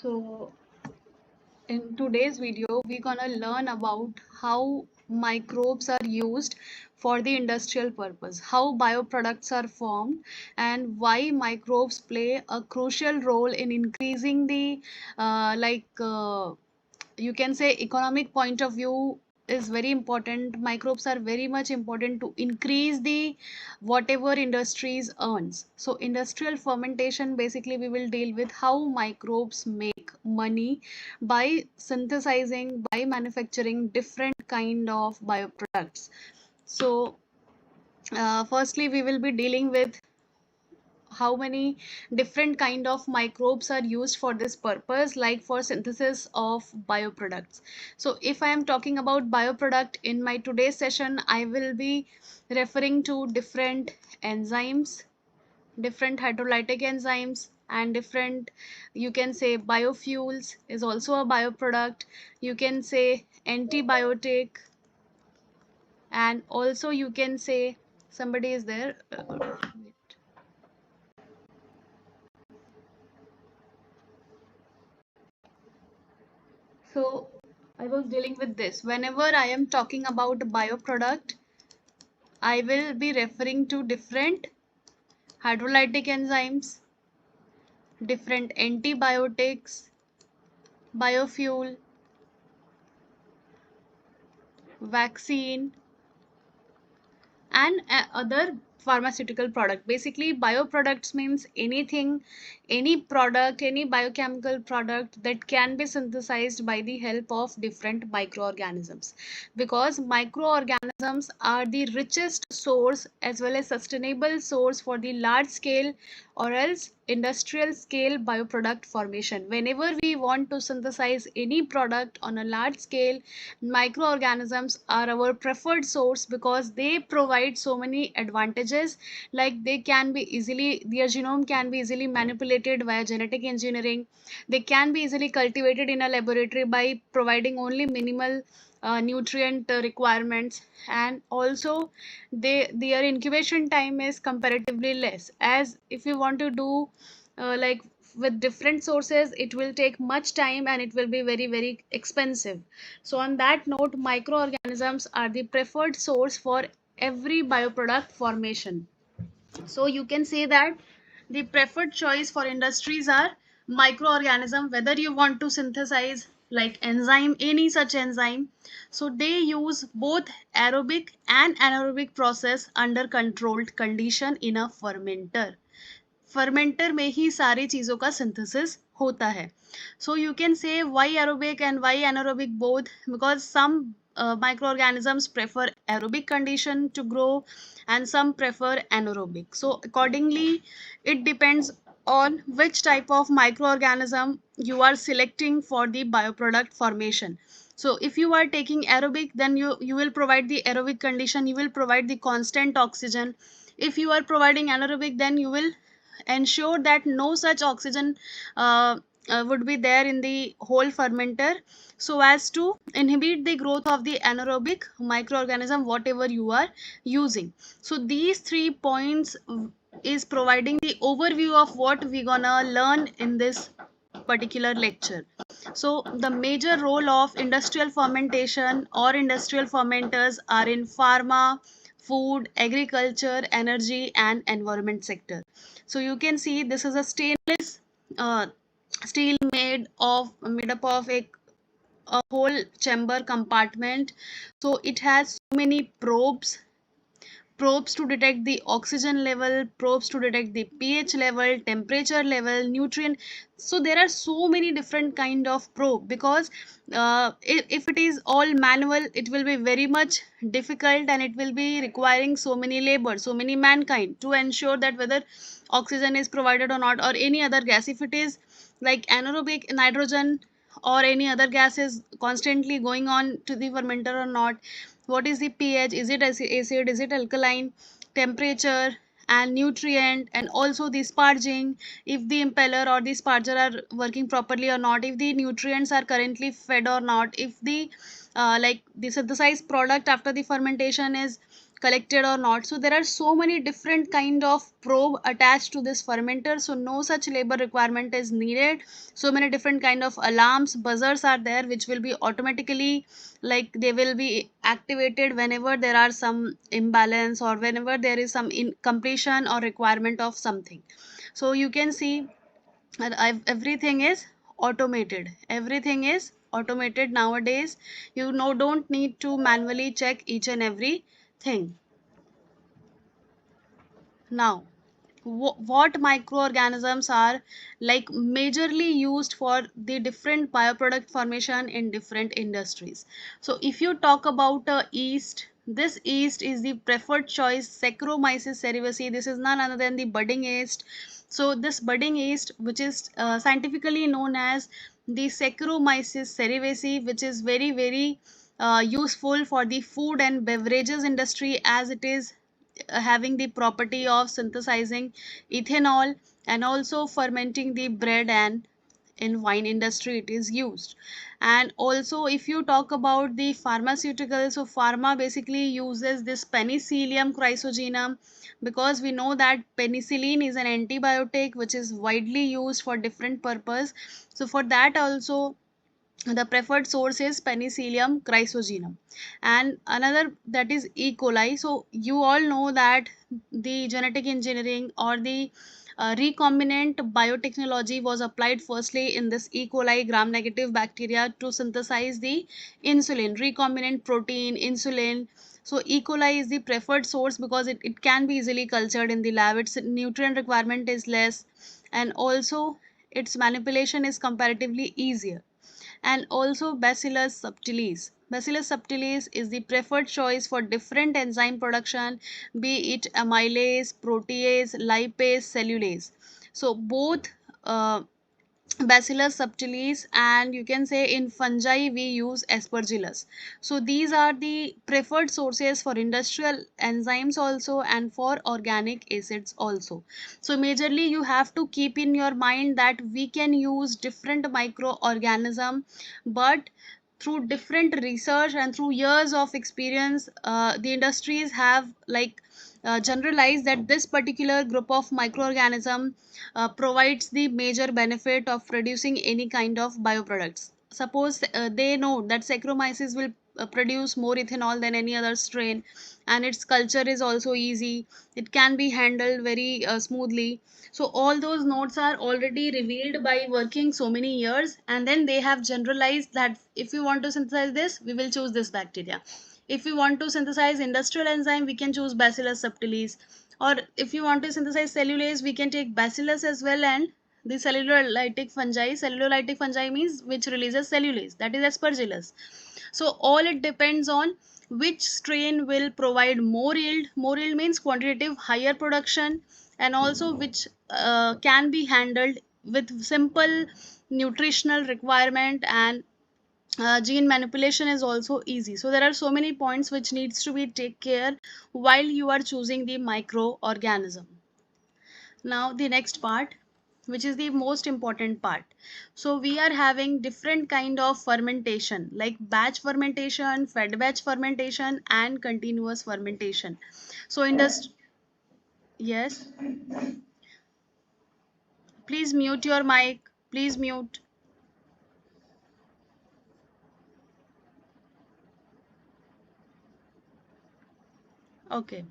So in today's video, we're gonna learn about how microbes are used for the industrial purpose, how bioproducts are formed, and why microbes play a crucial role in increasing the you can say economic point of view is very important. Microbes are very much important to increase the whatever industries earns. So industrial fermentation, basically we will deal with how microbes make money by synthesizing, by manufacturing different kind of bioproducts. So firstly we will be dealing with how many different kind of microbes are used for this purpose, like for synthesis of bioproducts. So if I am talking about bioproduct in my today's session, I will be referring to different enzymes, different hydrolytic enzymes, and different, you can say, biofuels is also a bioproduct. You can say antibiotic, and also you can say, somebody is there, wait. So I was dealing with this. Whenever I am talking about bioproduct, I will be referring to different hydrolytic enzymes, different antibiotics, biofuel, vaccine, and other pharmaceutical product. Basically bioproducts means anything, any product, any biochemical product that can be synthesized by the help of different microorganisms, because microorganisms are the richest source as well as sustainable source for the large scale or else industrial scale bioproduct formation. Whenever we want to synthesize any product on a large scale, microorganisms are our preferred source because they provide so many advantages, like they can be easily, their genome can be easily manipulated via genetic engineering. They can be easily cultivated in a laboratory by providing only minimal nutrient requirements, and also their incubation time is comparatively less, as if you want to do like with different sources, it will take much time and it will be very expensive. So on that note, microorganisms are the preferred source for every bioproduct formation. So you can say that the preferred choice for industries are microorganism, whether you want to synthesize like enzyme, any such enzyme. So they use both aerobic and anaerobic process under controlled condition in a fermenter. Fermenter में ही सारी चीज़ों का synthesis होता है. So you can say why aerobic and why anaerobic both, because some microorganisms prefer aerobic condition to grow and some prefer anaerobic. So accordingly it depends on which type of microorganism you are selecting for the bioproduct formation. So if you are taking aerobic, then you will provide the aerobic condition, you will provide the constant oxygen. If you are providing anaerobic, then you will ensure that no such oxygen would be there in the whole fermenter, so as to inhibit the growth of the anaerobic microorganism whatever you are using. So these 3 points is providing the overview of what we gonna learn in this particular lecture. So the major role of industrial fermentation or industrial fermenters are in pharma, food, agriculture, energy, and environment sector. So you can see this is a stainless uh, steel made up of a whole chamber compartment. So it has so many probes to detect the oxygen level, probes to detect the pH level, temperature level, nutrient. So there are so many different kind of probe, because if it is all manual, it will be very much difficult and it will be requiring so many labor, so many mankind to ensure that whether oxygen is provided or not, or any other gas. If it is like anaerobic nitrogen or any other gas is constantly going on to the fermenter or not, what is the pH, is it acid, is it alkaline, temperature and nutrient, and also the sparging, if the impeller or the sparger are working properly or not, if the nutrients are currently fed or not, if the like the synthesized product after the fermentation is collected or not. So there are so many different kind of probe attached to this fermenter, so no such labor requirement is needed. So many different kind of alarms, buzzers are there, which will be automatically, like, they will be activated whenever there are some imbalance or whenever there is some incompletion or requirement of something. So you can see that everything is automated. Everything is automated nowadays. You know, don't need to manually check each and every thing. Now, what microorganisms are like majorly used for the different bioproduct formation in different industries? So if you talk about yeast, this yeast is the preferred choice, Saccharomyces cerevisiae. This is none other than the budding yeast. So this budding yeast, which is scientifically known as the Saccharomyces cerevisiae, which is very useful for the food and beverages industry, as it is having the property of synthesizing ethanol and also fermenting the bread, and in wine industry it is used. And also if you talk about the pharmaceutical, so pharma basically uses this Penicillium chrysogenum, because we know that penicillin is an antibiotic which is widely used for different purpose. So for that also the preferred source is Penicillium chrysogenum. And another, that is E. coli. So you all know that the genetic engineering or the recombinant biotechnology was applied firstly in this E. coli gram negative bacteria to synthesize the insulin, recombinant protein insulin. So E. coli is the preferred source because it can be easily cultured in the lab. Its nutrient requirement is less, and also its manipulation is comparatively easier. And also Bacillus subtilis. Bacillus subtilis is the preferred choice for different enzyme production, be it amylase, protease, lipase, cellulase. So both uh, Bacillus subtilis, and you can say in fungi we use Aspergillus. So these are the preferred sources for industrial enzymes also and for organic acids also. So majorly you have to keep in your mind that we can use different microorganism, but through different research and through years of experience, the industries have like generalized that this particular group of microorganism provides the major benefit of producing any kind of bioproducts. Suppose they know that Saccharomyces will produce more ethanol than any other strain, and its culture is also easy, it can be handled very smoothly. So all those notes are already revealed by working so many years, and then they have generalized that if we want to synthesize this, we will choose this bacteria. If we want to synthesize industrial enzyme, we can choose Bacillus subtilis. Or if you want to synthesize cellulase, we can take Bacillus as well, and the cellulolytic fungi. Cellulolytic fungi means which releases cellulase, that is Aspergillus. So all it depends on which strain will provide more yield. More yield means quantitative higher production, and also which can be handled with simple nutritional requirement, and gene manipulation is also easy. So there are so many points which needs to be take care while you are choosing the microorganism. Now the next part, which is the most important part. So we are having different kind of fermentation, like batch fermentation, fed batch fermentation, and continuous fermentation. So yes, please mute your mic, please mute. Okay.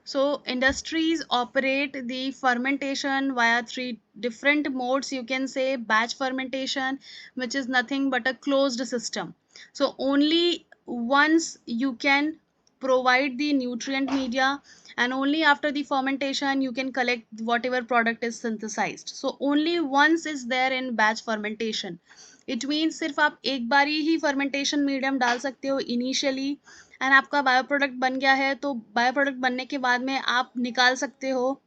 So industries operate the fermentation via three different modes. You can say batch fermentation, which is nothing but a closed system. So only once you can provide the nutrient media, and only after the fermentation you can collect whatever product is synthesized. So only once is there in batch fermentation. It means सिर्फ आप एक बार ही fermentation medium डाल सकते हो initially, and आपका bio product बन गया है, तो बायो प्रोडक्ट बनने के बाद में आप निकाल सकते हो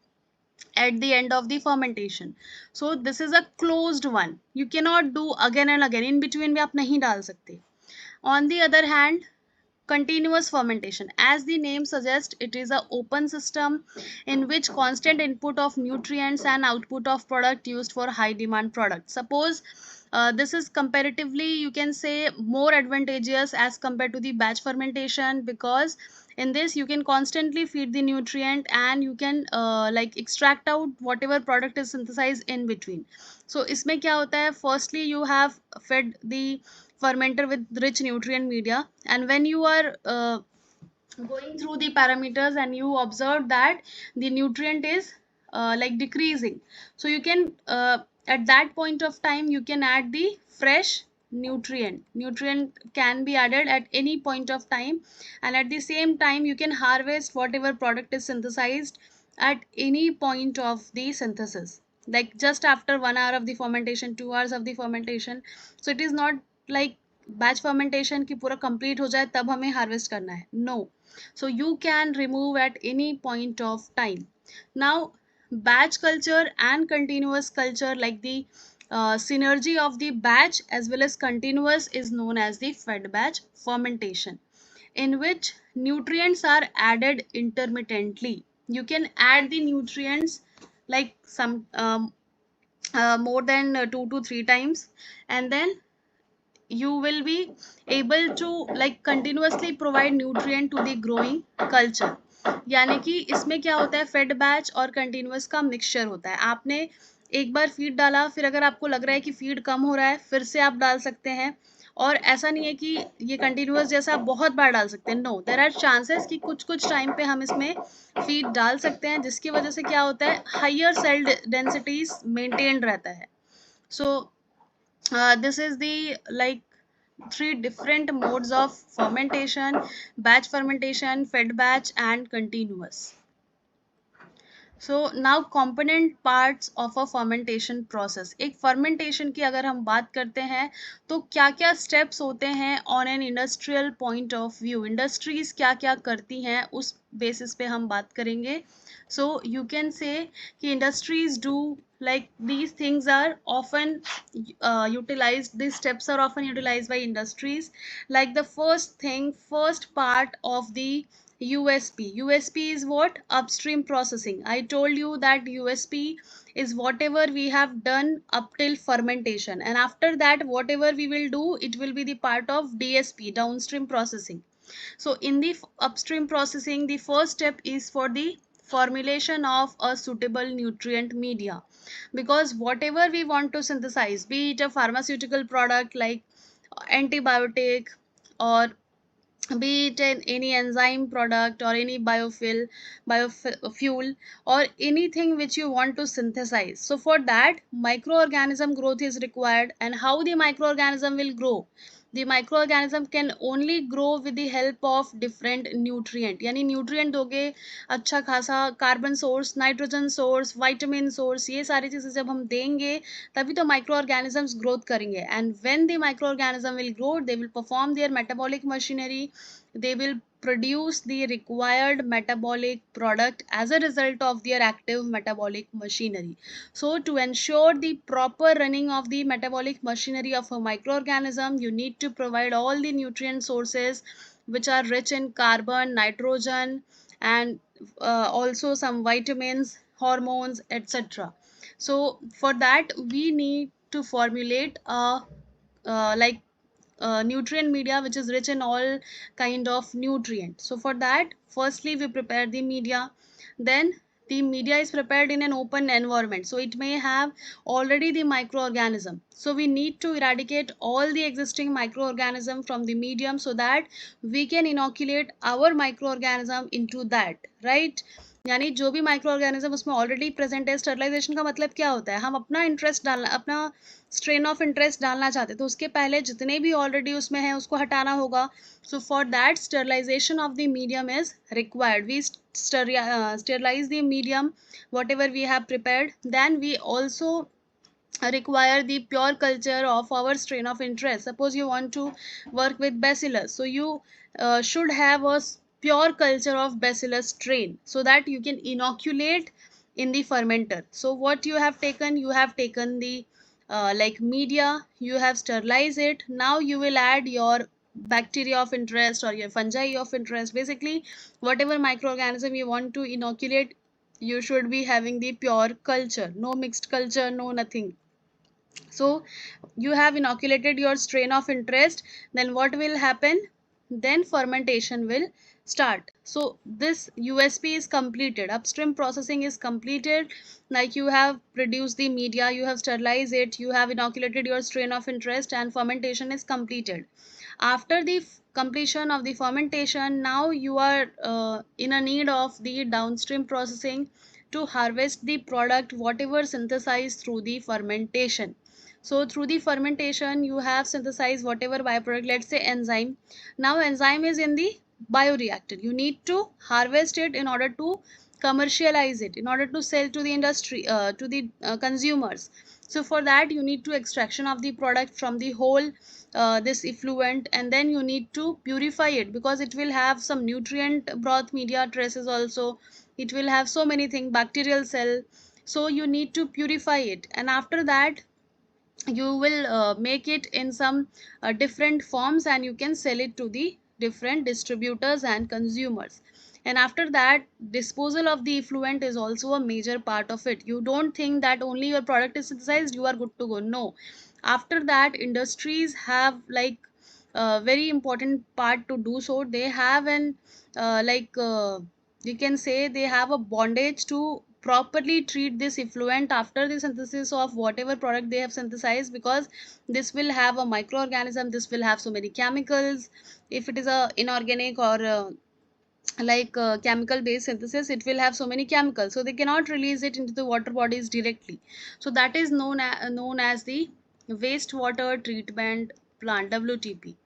at the end of the fermentation. So this is a closed one, you cannot do again and again, in between में आप नहीं डाल सकते. On the other hand, continuous fermentation, as the name suggests, it is a open system in which constant input of nutrients and output of product used for high demand products. Suppose this is comparatively, you can say, more advantageous as compared to the batch fermentation, because In this you can constantly feed the nutrient, and you can like extract out whatever product is synthesized in between. So इसमें क्या होता है, firstly you have fed the fermenter with rich nutrient media, and when you are going through the parameters and you observe that the nutrient is like decreasing, so you can at that point of time you can add the fresh nutrient can be added at any point of time, and at the same time you can harvest whatever product is synthesized at any point of the synthesis, like just after 1 hour of the fermentation, 2 hours of the fermentation. So it is not like batch fermentation की पूरा complete हो जाए तब हमें harvest करना है, no. So you can remove at any point of time. Now batch culture and continuous culture, like the synergy of the batch as well as continuous, is known as the fed batch fermentation, in which nutrients are added intermittently. You can add the nutrients like some more than 2 to 3 times, and then you will be able to like continuously provide nutrient to the growing culture. यानी कि इसमें क्या होता है, fed batch और continuous का mixture होता है. आपने एक बार फीड डाला, फिर अगर आपको लग रहा है कि फीड कम हो रहा है, फिर से आप डाल सकते हैं. और ऐसा नहीं है कि ये कंटिन्यूस जैसा आप बहुत बार डाल सकते हैं, नो, देयर आर चांसेस कि कुछ कुछ टाइम पे हम इसमें फीड डाल सकते हैं, जिसकी वजह से क्या होता है, हाइयर सेल डेंसिटीज मेंटेन रहता है. सो this is the like 3 different modes of fermentation: batch fermentation, fed batch, and continuous. So now component parts of a fermentation process. एक fermentation की अगर हम बात करते हैं तो क्या क्या steps होते हैं on an industrial point of view. Industries क्या क्या करती हैं उस basis पे हम बात करेंगे. So you can say कि industries do like these things are often utilized, these steps are often utilized by industries. Like the first part of the USP. USP is what? Upstream processing. I told you that USP is whatever we have done up till fermentation, and after that whatever we will do, it will be the part of DSP, downstream processing. So in the upstream processing, the first step is for the formulation of a suitable nutrient media, because whatever we want to synthesize, be it a pharmaceutical product like antibiotic, or be it any enzyme product, or any biofuel, or anything which you want to synthesize. So for that microorganism growth is required. And how the microorganism will grow? The microorganism can only grow with the help of different nutrient. यानी nutrient दोगे अच्छा खासा, carbon source, nitrogen source, vitamin source, ये सारी चीजें जब हम देंगे तभी तो microorganisms growth करेंगे. And when the microorganism will grow, they will perform their metabolic machinery, they will produce the required metabolic product as a result of their active metabolic machinery. So to ensure the proper running of the metabolic machinery of a microorganism, you need to provide all the nutrient sources which are rich in carbon, nitrogen, and also some vitamins, hormones, etc. So for that we need to formulate a like nutrient media which is rich in all kind of nutrients. So for that firstly we prepare the media, then the media is prepared in an open environment, so it may have already the microorganism. So we need to eradicate all the existing microorganism from the medium so that we can inoculate our microorganism into that, right? यानी जो भी micro organism उसमें already present है. Sterilization का मतलब क्या होता है, हम अपना इंटरेस्ट डालना, अपना स्ट्रेन ऑफ इंटरेस्ट डालना चाहते हैं, तो उसके पहले जितने भी ऑलरेडी उसमें हैं उसको हटाना होगा. So for that sterilisation of the medium is required. We sterilize the medium whatever we have prepared. Then we also require the pure culture of our strain of interest. Suppose you want to work with bacillus, so you should have a pure culture of bacillus strain so that you can inoculate in the fermenter. So what you have taken, you have taken the like media, you have sterilized it. Now you will add your bacteria of interest or your fungi of interest. Basically whatever microorganism you want to inoculate, you should be having the pure culture, no mixed culture, no nothing. So you have inoculated your strain of interest. Then what will happen? Then fermentation will start. So this USP is completed, upstream processing is completed. Like you have produced the media, you have sterilized it, you have inoculated your strain of interest, and fermentation is completed. After the completion of the fermentation, now you are in a need of the downstream processing to harvest the product whatever synthesized through the fermentation. So through the fermentation you have synthesized whatever byproduct, let's say enzyme. Now enzyme is in the bioreactor, you need to harvest it in order to commercialize it, in order to sell to the industry, to the consumers. So for that you need to extraction of the product from the whole this effluent, and then you need to purify it, because it will have some nutrient broth media traces also, it will have so many things, bacterial cell. So you need to purify it, and after that you will make it in some different forms, and you can sell it to the different distributors and consumers. And after that, disposal of the effluent is also a major part of it. You don't think that only your product is synthesized, you are good to go. No, after that industries have like a very important part to do. So they have an you can say they have a bondage to properly treat this effluent after the synthesis of whatever product they have synthesized, because this will have a microorganism, this will have so many chemicals. If it is a inorganic or chemical based synthesis, it will have so many chemicals, so they cannot release it into the water bodies directly. So that is known as the wastewater treatment plant, WTP.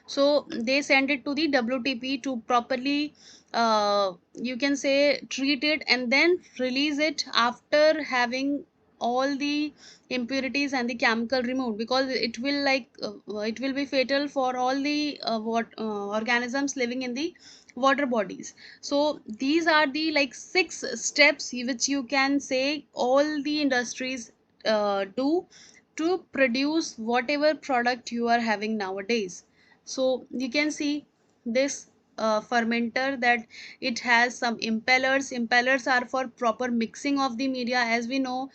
So they send it to the WTP to properly you can say treat it, and then release it after having all the impurities and the chemical removed, because it will it will be fatal for all the organisms living in the water bodies. So these are the like 6 steps which you can say all the industries do to produce whatever product you are having nowadays. So you can see this fermenter, that it has some impellers are for proper mixing of the media. As we know,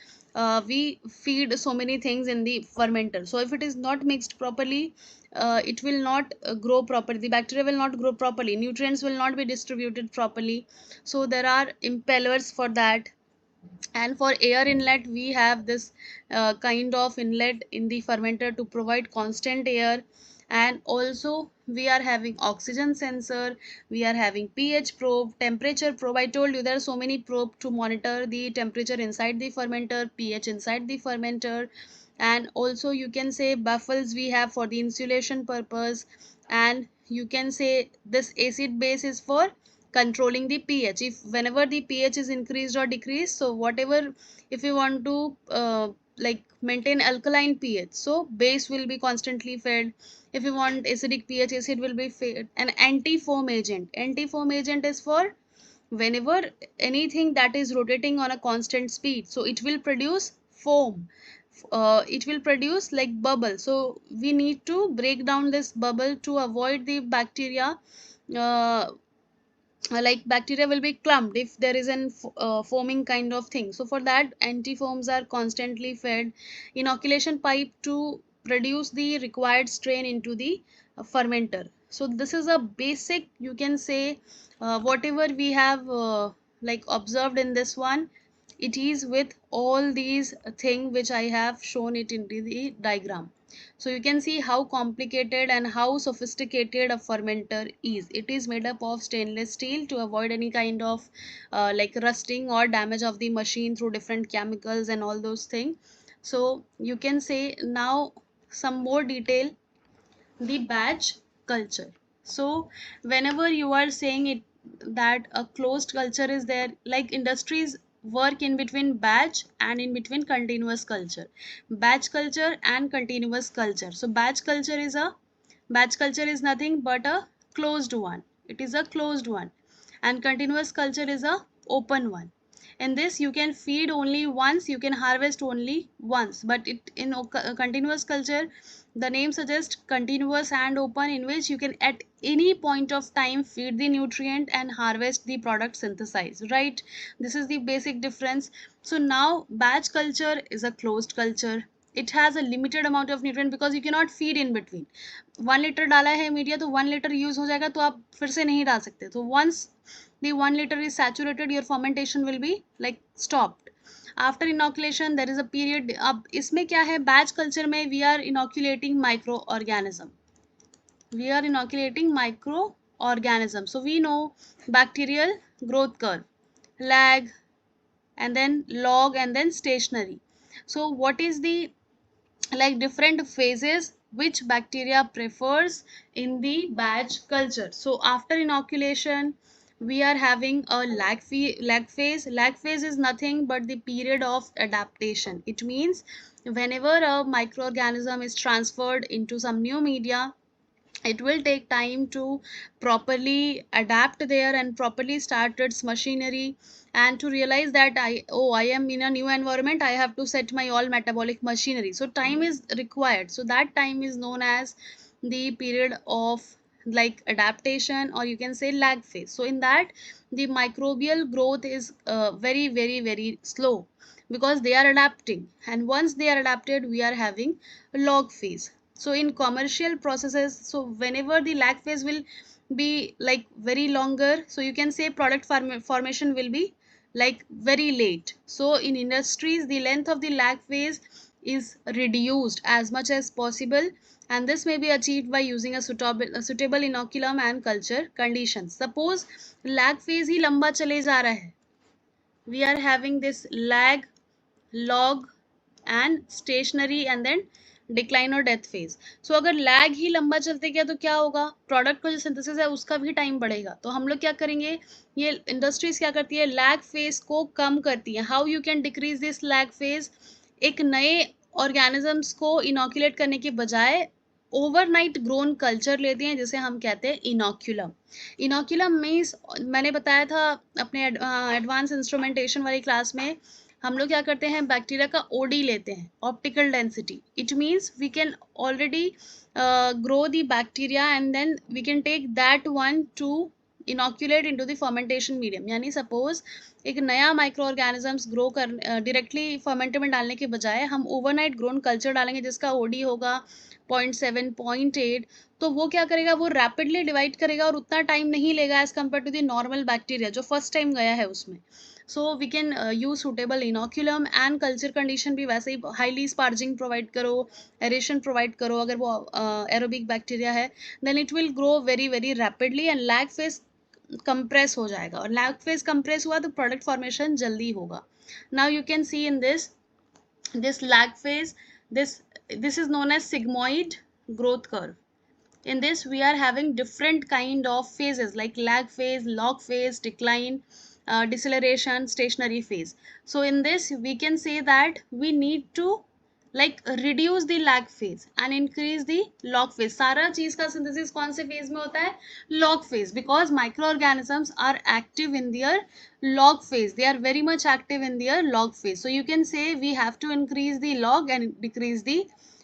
we feed so many things in the fermenter, so if it is not mixed properly, it will not grow properly, the bacteria will not grow properly, nutrients will not be distributed properly. So there are impellers for that. And for air inlet, we have this kind of inlet in the fermenter to provide constant air. And also we are having oxygen sensor, we are having pH probe, temperature probe. I told you there are so many probe to monitor the temperature inside the fermenter, pH inside the fermenter. And also you can say baffles we have for the insulation purpose. And you can say this acid base is for controlling the pH, if whenever the pH is increased or decreased. So whatever, if you want to maintain alkaline pH, so base will be constantly fed. If you want acidic pH, acid will be fed. An anti-foam agent, anti-foam agent is for whenever anything that is rotating on a constant speed, so it will produce foam, it will produce like bubble. So we need to break down this bubble to avoid the bacteria, uh, bacteria will be clumped if there is an foaming kind of thing. So for that, antifoams are constantly fed. Inoculation pipe to produce the required strain into the fermenter. So this is a basic, you can say, whatever we have observed in this one, it is with all these thing which I have shown it in the diagram. So you can see how complicated and how sophisticated a fermenter is. It is made up of stainless steel to avoid any kind of rusting or damage of the machine through different chemicals and all those things. So you can say now some more detail, the batch culture. So whenever you are saying it that a closed culture is there, like industries work in between batch and in between continuous culture, batch culture and continuous culture. So batch culture is nothing but a closed one, it is a closed one. And continuous culture is a open one. In this you can feed only once, you can harvest only once. But it in continuous culture, the name suggests continuous and open, in which you can at any point of time feed the nutrient and harvest the product synthesized, right? This is the basic difference. So now batch culture is a closed culture, it has a limited amount of nutrient because you cannot feed in between. 1 litre डाला है media तो 1 litre use हो जाएगा, तो आप फिर से नहीं डाल सकते. तो once the 1 liter is saturated, your fermentation will be like stopped. After inoculation there is a period. अब इसमें क्या है, बैच कल्चर में we are inoculating microorganism. We are inoculating microorganism. So we know bacterial growth curve, lag, and then log, and then stationary. So what is the like different phases which bacteria prefers in the batch culture? So after inoculation we are having a lag phase. Lag phase is nothing but the period of adaptation. It means whenever a microorganism is transferred into some new media, it will take time to properly adapt there and properly start its machinery, and to realize that I am in a new environment, I have to set my all metabolic machinery. So time is required. So that time is known as the period of like adaptation, or you can say lag phase. So in that, the microbial growth is very slow because they are adapting, and once they are adapted we are having a log phase. So in commercial processes, so whenever the lag phase will be like very longer, so you can say product formation will be like very late. So in industries the length of the lag phase is reduced as much as possible, and this may be achieved by using a suitable inoculum and culture conditions. Suppose lag phase ही लंबा चले जा रहा है, we are having this lag, log and stationary, and then decline और death phase. सो अगर lag ही लंबा चलते गया तो क्या होगा, प्रोडक्ट का जो सिंथेसिस है उसका भी टाइम बढ़ेगा. तो हम लोग क्या करेंगे, ये इंडस्ट्रीज क्या करती है, लैग फेज को कम करती है. How you can decrease this lag phase, एक नए ऑर्गेनिजम्स को इनोकुलेट करने के बजाय ओवरनाइट ग्रोन कल्चर लेते हैं जिसे हम कहते हैं इनोक्यूलम. इनोक्यूलम मीन्स, मैंने बताया था अपने एडवांस इंस्ट्रूमेंटेशन वाली क्लास में, हम लोग क्या करते हैं, बैक्टीरिया का ओडी लेते हैं, optical density. It means we can already grow the bacteria and then we can take that one to inoculate into the fermentation medium. यानी सपोज एक नया माइक्रो ऑर्गेनिजम्स ग्रो कर डायरेक्टली फर्मेंटर में डालने के बजाय हम ओवरनाइट ग्रोन कल्चर डालेंगे जिसका ओडी होगा 0.7 0.8. तो वो क्या करेगा, वो रैपिडली डिवाइड करेगा और उतना टाइम नहीं लेगा as compare to the normal bacteria जो फर्स्ट टाइम गया है उसमें. So we can use suitable inoculum and culture condition भी वैसे ही हाईली स्पार्जिंग प्रोवाइड करो, एरेशन प्रोवाइड करो. अगर वो एरोबिक बैक्टीरिया है then it will grow very rapidly and lag phase compress हो जाएगा, और लैग फेज कंप्रेस हुआ तो प्रोडक्ट फॉर्मेशन जल्दी होगा. Now you can C in this lag phase, this is known as sigmoid growth curve. In this we are having different kind of phases like lag phase, log phase, decline, deceleration, stationary phase. So in this we can say that we need to like reduce the lag phase and increase the log phase. सारा चीज का synthesis कौन से phase में होता है, log phase, because microorganisms are active in their log phase. They are very much active in their log phase. So you can say we have to increase the log and decrease the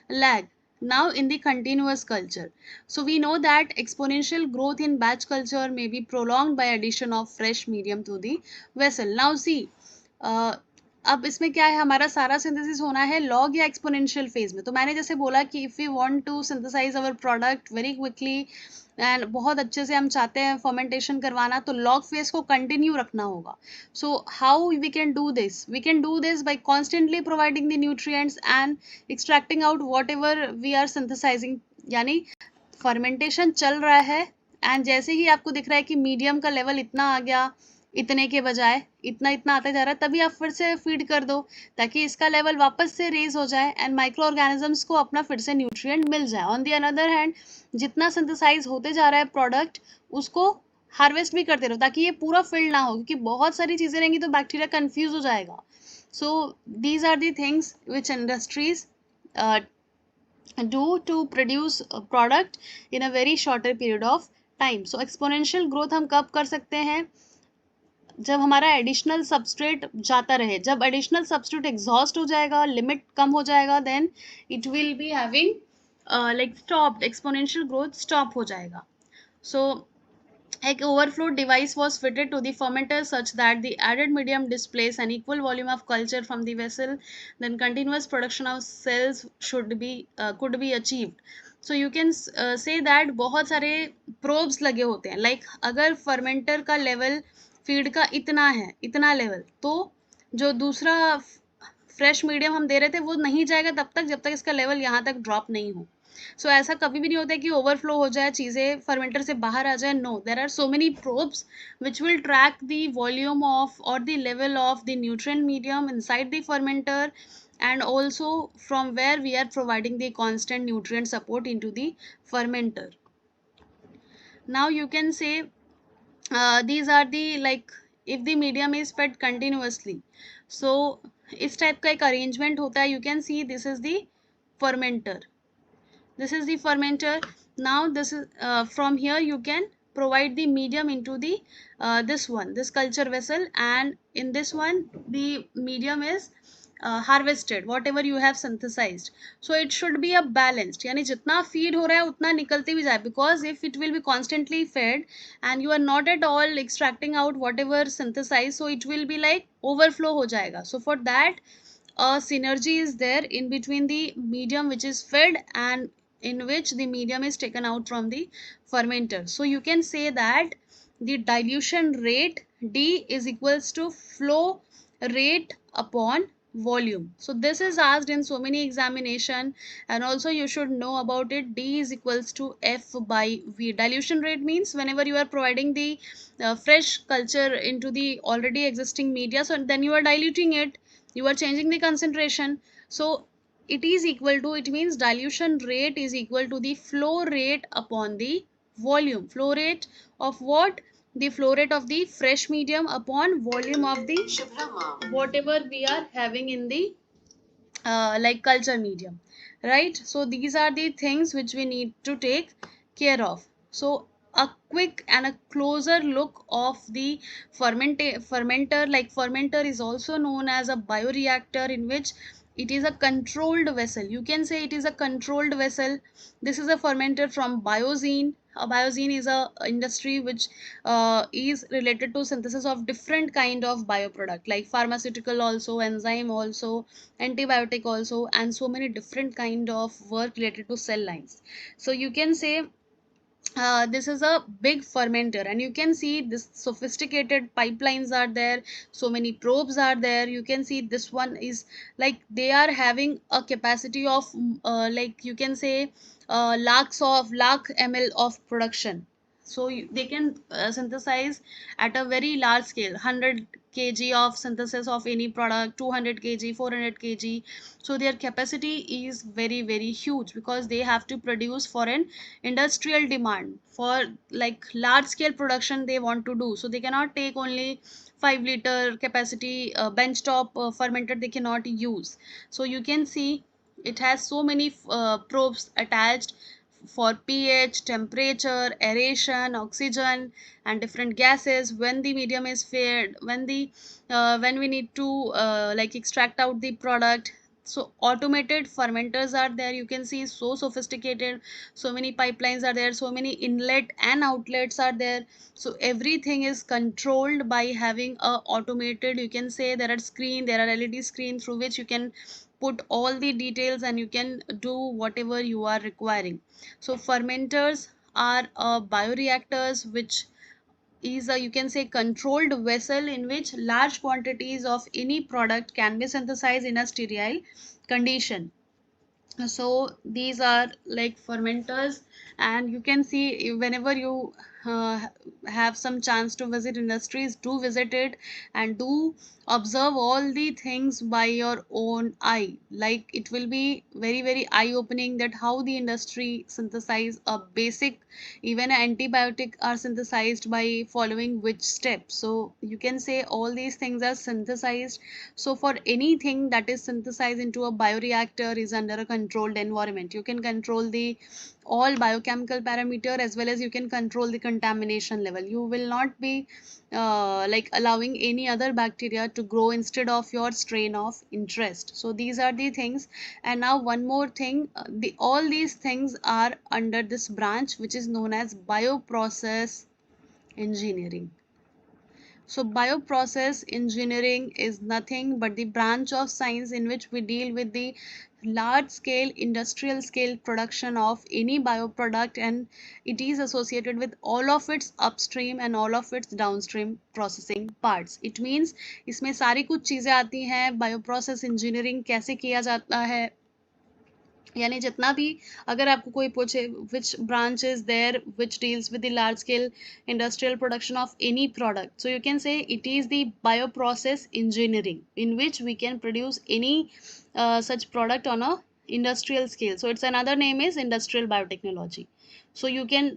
lag. Now in the continuous culture, so we know that exponential growth in batch culture may be prolonged by addition of fresh medium to the vessel. Now see, अब इसमें क्या है, हमारा सारा synthesis होना है log या exponential phase में. तो मैंने जैसे बोला कि if we want to synthesise our product very quickly and बहुत अच्छे से हम चाहते हैं फर्मेंटेशन करवाना, तो लॉग फेज को कंटिन्यू रखना होगा. So how we can do this, we can do this by constantly providing the nutrients and extracting out whatever we are synthesising. यानी फर्मेंटेशन चल रहा है एंड जैसे ही आपको दिख रहा है कि मीडियम का लेवल इतना आ गया, इतने के बजाय इतना आता जा रहा है, तभी आप फिर से फीड कर दो ताकि इसका लेवल वापस से रेज हो जाए एंड माइक्रो ऑर्गेनिजम्स को अपना फिर से न्यूट्रिएंट मिल जाए. ऑन द अनदर हैंड, जितना सिंथेसाइज होते जा रहा है प्रोडक्ट, उसको हार्वेस्ट भी करते रहो ताकि ये पूरा फिल्ड ना हो, क्योंकि बहुत सारी चीज़ें रहेंगी तो बैक्टीरिया कंफ्यूज हो जाएगा. So these are the things which industries do to produce a product in a very shorter period of time. So exponential growth हम कब कर सकते हैं, जब हमारा एडिशनल सबस्ट्रेट जाता रहे. जब एडिशनल सबस्ट्रेट एग्जॉस्ट हो जाएगा, लिमिट कम हो जाएगा, then it will be having like stopped, exponential growth stop हो जाएगा. सो An overflow device was fitted to the fermenter such that the added medium displays an equal volume of culture from the vessel. Then continuous production of cells could be achieved. So you can say that बहुत सारे probes लगे होते हैं. Like अगर fermenter का level feed का इतना level, तो जो दूसरा फ्रेश मीडियम हम दे रहे थे वो नहीं जाएगा तब तक जब तक इसका लेवल यहाँ तक ड्रॉप नहीं हो. सो ऐसा कभी भी नहीं होता है कि ओवरफ्लो हो जाए, चीज़ें फर्मेंटर से बाहर आ जाए. No, there are so many probes which will track the volume of और the level of the nutrient medium inside the fermenter, and also from where we are providing the constant nutrient support into the fermenter. Now you can say these are the, like, if the medium is fed continuously, so इस type का एक arrangement होता है. You can see this is the fermenter. This is the fermenter. Now this is from here you can provide the medium into the this culture vessel, and in this one the medium is harvested whatever you have synthesized. So it should be a balanced, यानी जितना feed हो रहा है उतना निकलते भी जाए, because if it will be constantly fed and you are not at all extracting out whatever synthesized, so it will be like overflow हो जाएगा. So for that a synergy is there in between the medium which is fed and in which the medium is taken out from the fermenter. So you can say that the dilution rate D is equals to flow rate upon volume. So this is asked in so many examination, and also you should know about it. D is equals to F by V. Dilution rate means whenever you are providing the fresh culture into the already existing media, so then you are diluting it, you are changing the concentration. So it is equal to, it means dilution rate is equal to the flow rate upon the volume. Flow rate of what? The flow rate of the fresh medium upon volume of the whatever we are having in the like culture medium, right? So these are the things which we need to take care of. So a quick and a closer look of the fermenter. Like fermenter is also known as a bioreactor, in which it is a controlled vessel. You can say it is a controlled vessel. This is a fermenter from biozene. A biozene is a industry which is related to synthesis of different kind of bioproduct, like pharmaceutical also, enzyme also, antibiotic also, and so many different kind of work related to cell lines. So you can say this is a big fermenter, and you can see this sophisticated pipelines are there, so many probes are there. You can see this one is like they are having a capacity of like you can say lakh ml of production. So they can synthesize at a very large scale, 100 kg of synthesis of any product, 200 kg, 400 kg. So their capacity is very very huge, because they have to produce for an industrial demand, for like large scale production they want to do. So they cannot take only 5 liter capacity benchtop fermenter, they cannot use. So you can see it has so many probes attached for pH, temperature, aeration, oxygen, and different gases. When the medium is fed, when we need to like extract out the product. So automated fermenters are there. You can see so sophisticated, so many pipelines are there, so many inlet and outlets are there. So everything is controlled by having a automated, you can say there are LED screen through which you can put all the details and you can do whatever you are requiring. So fermenters are bioreactors, which is a, you can say, controlled vessel in which large quantities of any product can be synthesized in a sterile condition. So these are like fermenters, and you can see whenever you uh, have some chance to visit industries, do visit it and do observe all the things by your own eye. Like it will be very very eye opening that how the industry synthesize a basic, even antibiotic are synthesized by following which steps. So you can say all these things are synthesized. So for anything that is synthesized into a bioreactor is under a controlled environment. You can control the all biochemical parameter, as well as you can control the contamination level. You will not be like allowing any other bacteria to grow instead of your strain of interest. So these are the things. And now one more thing, the all these things are under this branch which is known as bioprocess engineering. So bioprocess engineering is nothing but the branch of science in which we deal with the large scale industrial scale production of any bioproduct, and it is associated with all of its upstream and all of its downstream processing parts. It means इसमें सारी कुछ चीज़ें आती हैं, bioprocess engineering कैसे किया जाता है, यानी जितना भी, अगर आपको कोई पूछे which branch is there which deals with the large scale industrial production of any product, so you can say it is the bioprocess engineering in which we can produce any such product on a industrial scale. So its another name is industrial biotechnology. So you can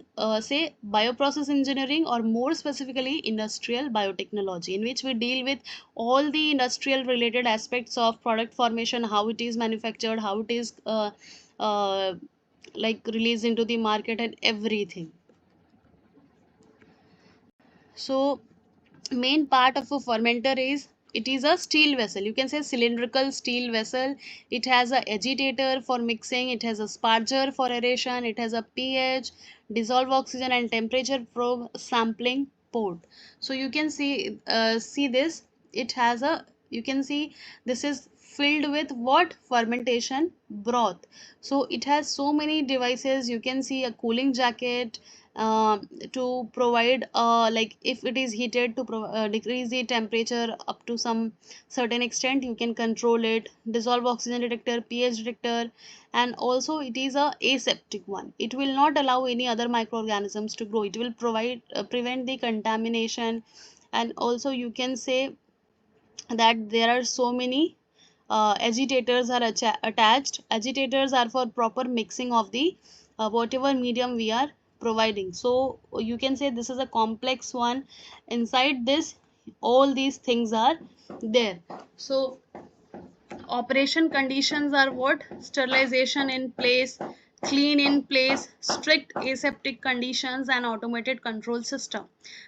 say bioprocess engineering, or more specifically industrial biotechnology, in which we deal with all the industrial related aspects of product formation, how it is manufactured, how it is uh, like released into the market and everything. So main part of a fermenter is, it is a steel vessel, you can say cylindrical steel vessel. It has a agitator for mixing, it has a sparger for aeration, it has a pH, dissolved oxygen and temperature probe, sampling port. So you can see this, it has a, you can see this is filled with what, fermentation broth. So it has so many devices, you can see a cooling jacket to provide like if it is heated to decrease the temperature up to some certain extent, you can control it, dissolve oxygen detector, pH detector, and also it is a aseptic one, it will not allow any other microorganisms to grow, it will provide prevent the contamination. And also you can say that there are so many agitators are attached. Agitators are for proper mixing of the whatever medium we are providing. So you can say this is a complex one. Inside this, all these things are there. So operation conditions are what? Sterilization in place, clean in place, strict aseptic conditions, and automated control system.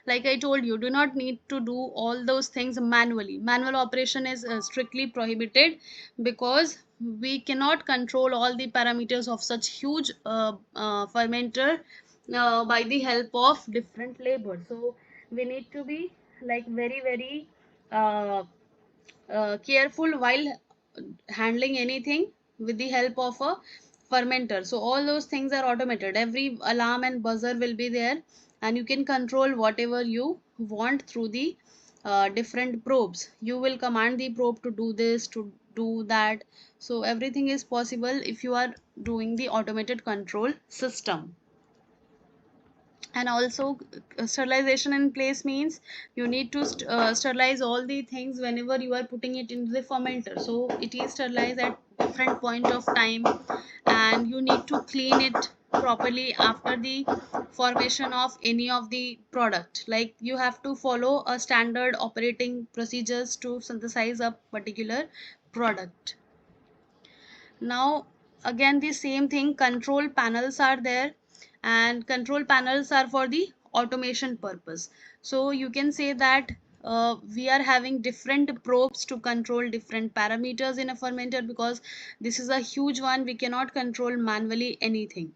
Like I told you, do not need to do all those things manually. Manual operation is strictly prohibited, because we cannot control all the parameters of such huge fermenter by the help of different labor. So we need to be like very uh, careful while handling anything with the help of a fermenter. So all those things are automated, every alarm and buzzer will be there, and you can control whatever you want through the different probes. You will command the probe to do this, to do that. So everything is possible if you are doing the automated control system. And also sterilization in place means you need to sterilize all the things whenever you are putting it into the fermenter. So it is sterilized at different point of time, and you need to clean it properly after the formation of any of the product. Like you have to follow a standard operating procedures to synthesize a particular product. Now again the same thing, control panels are there, and control panels are for the automation purpose. So you can say that we are having different probes to control different parameters in a fermenter, because this is a huge one, we cannot control manually anything.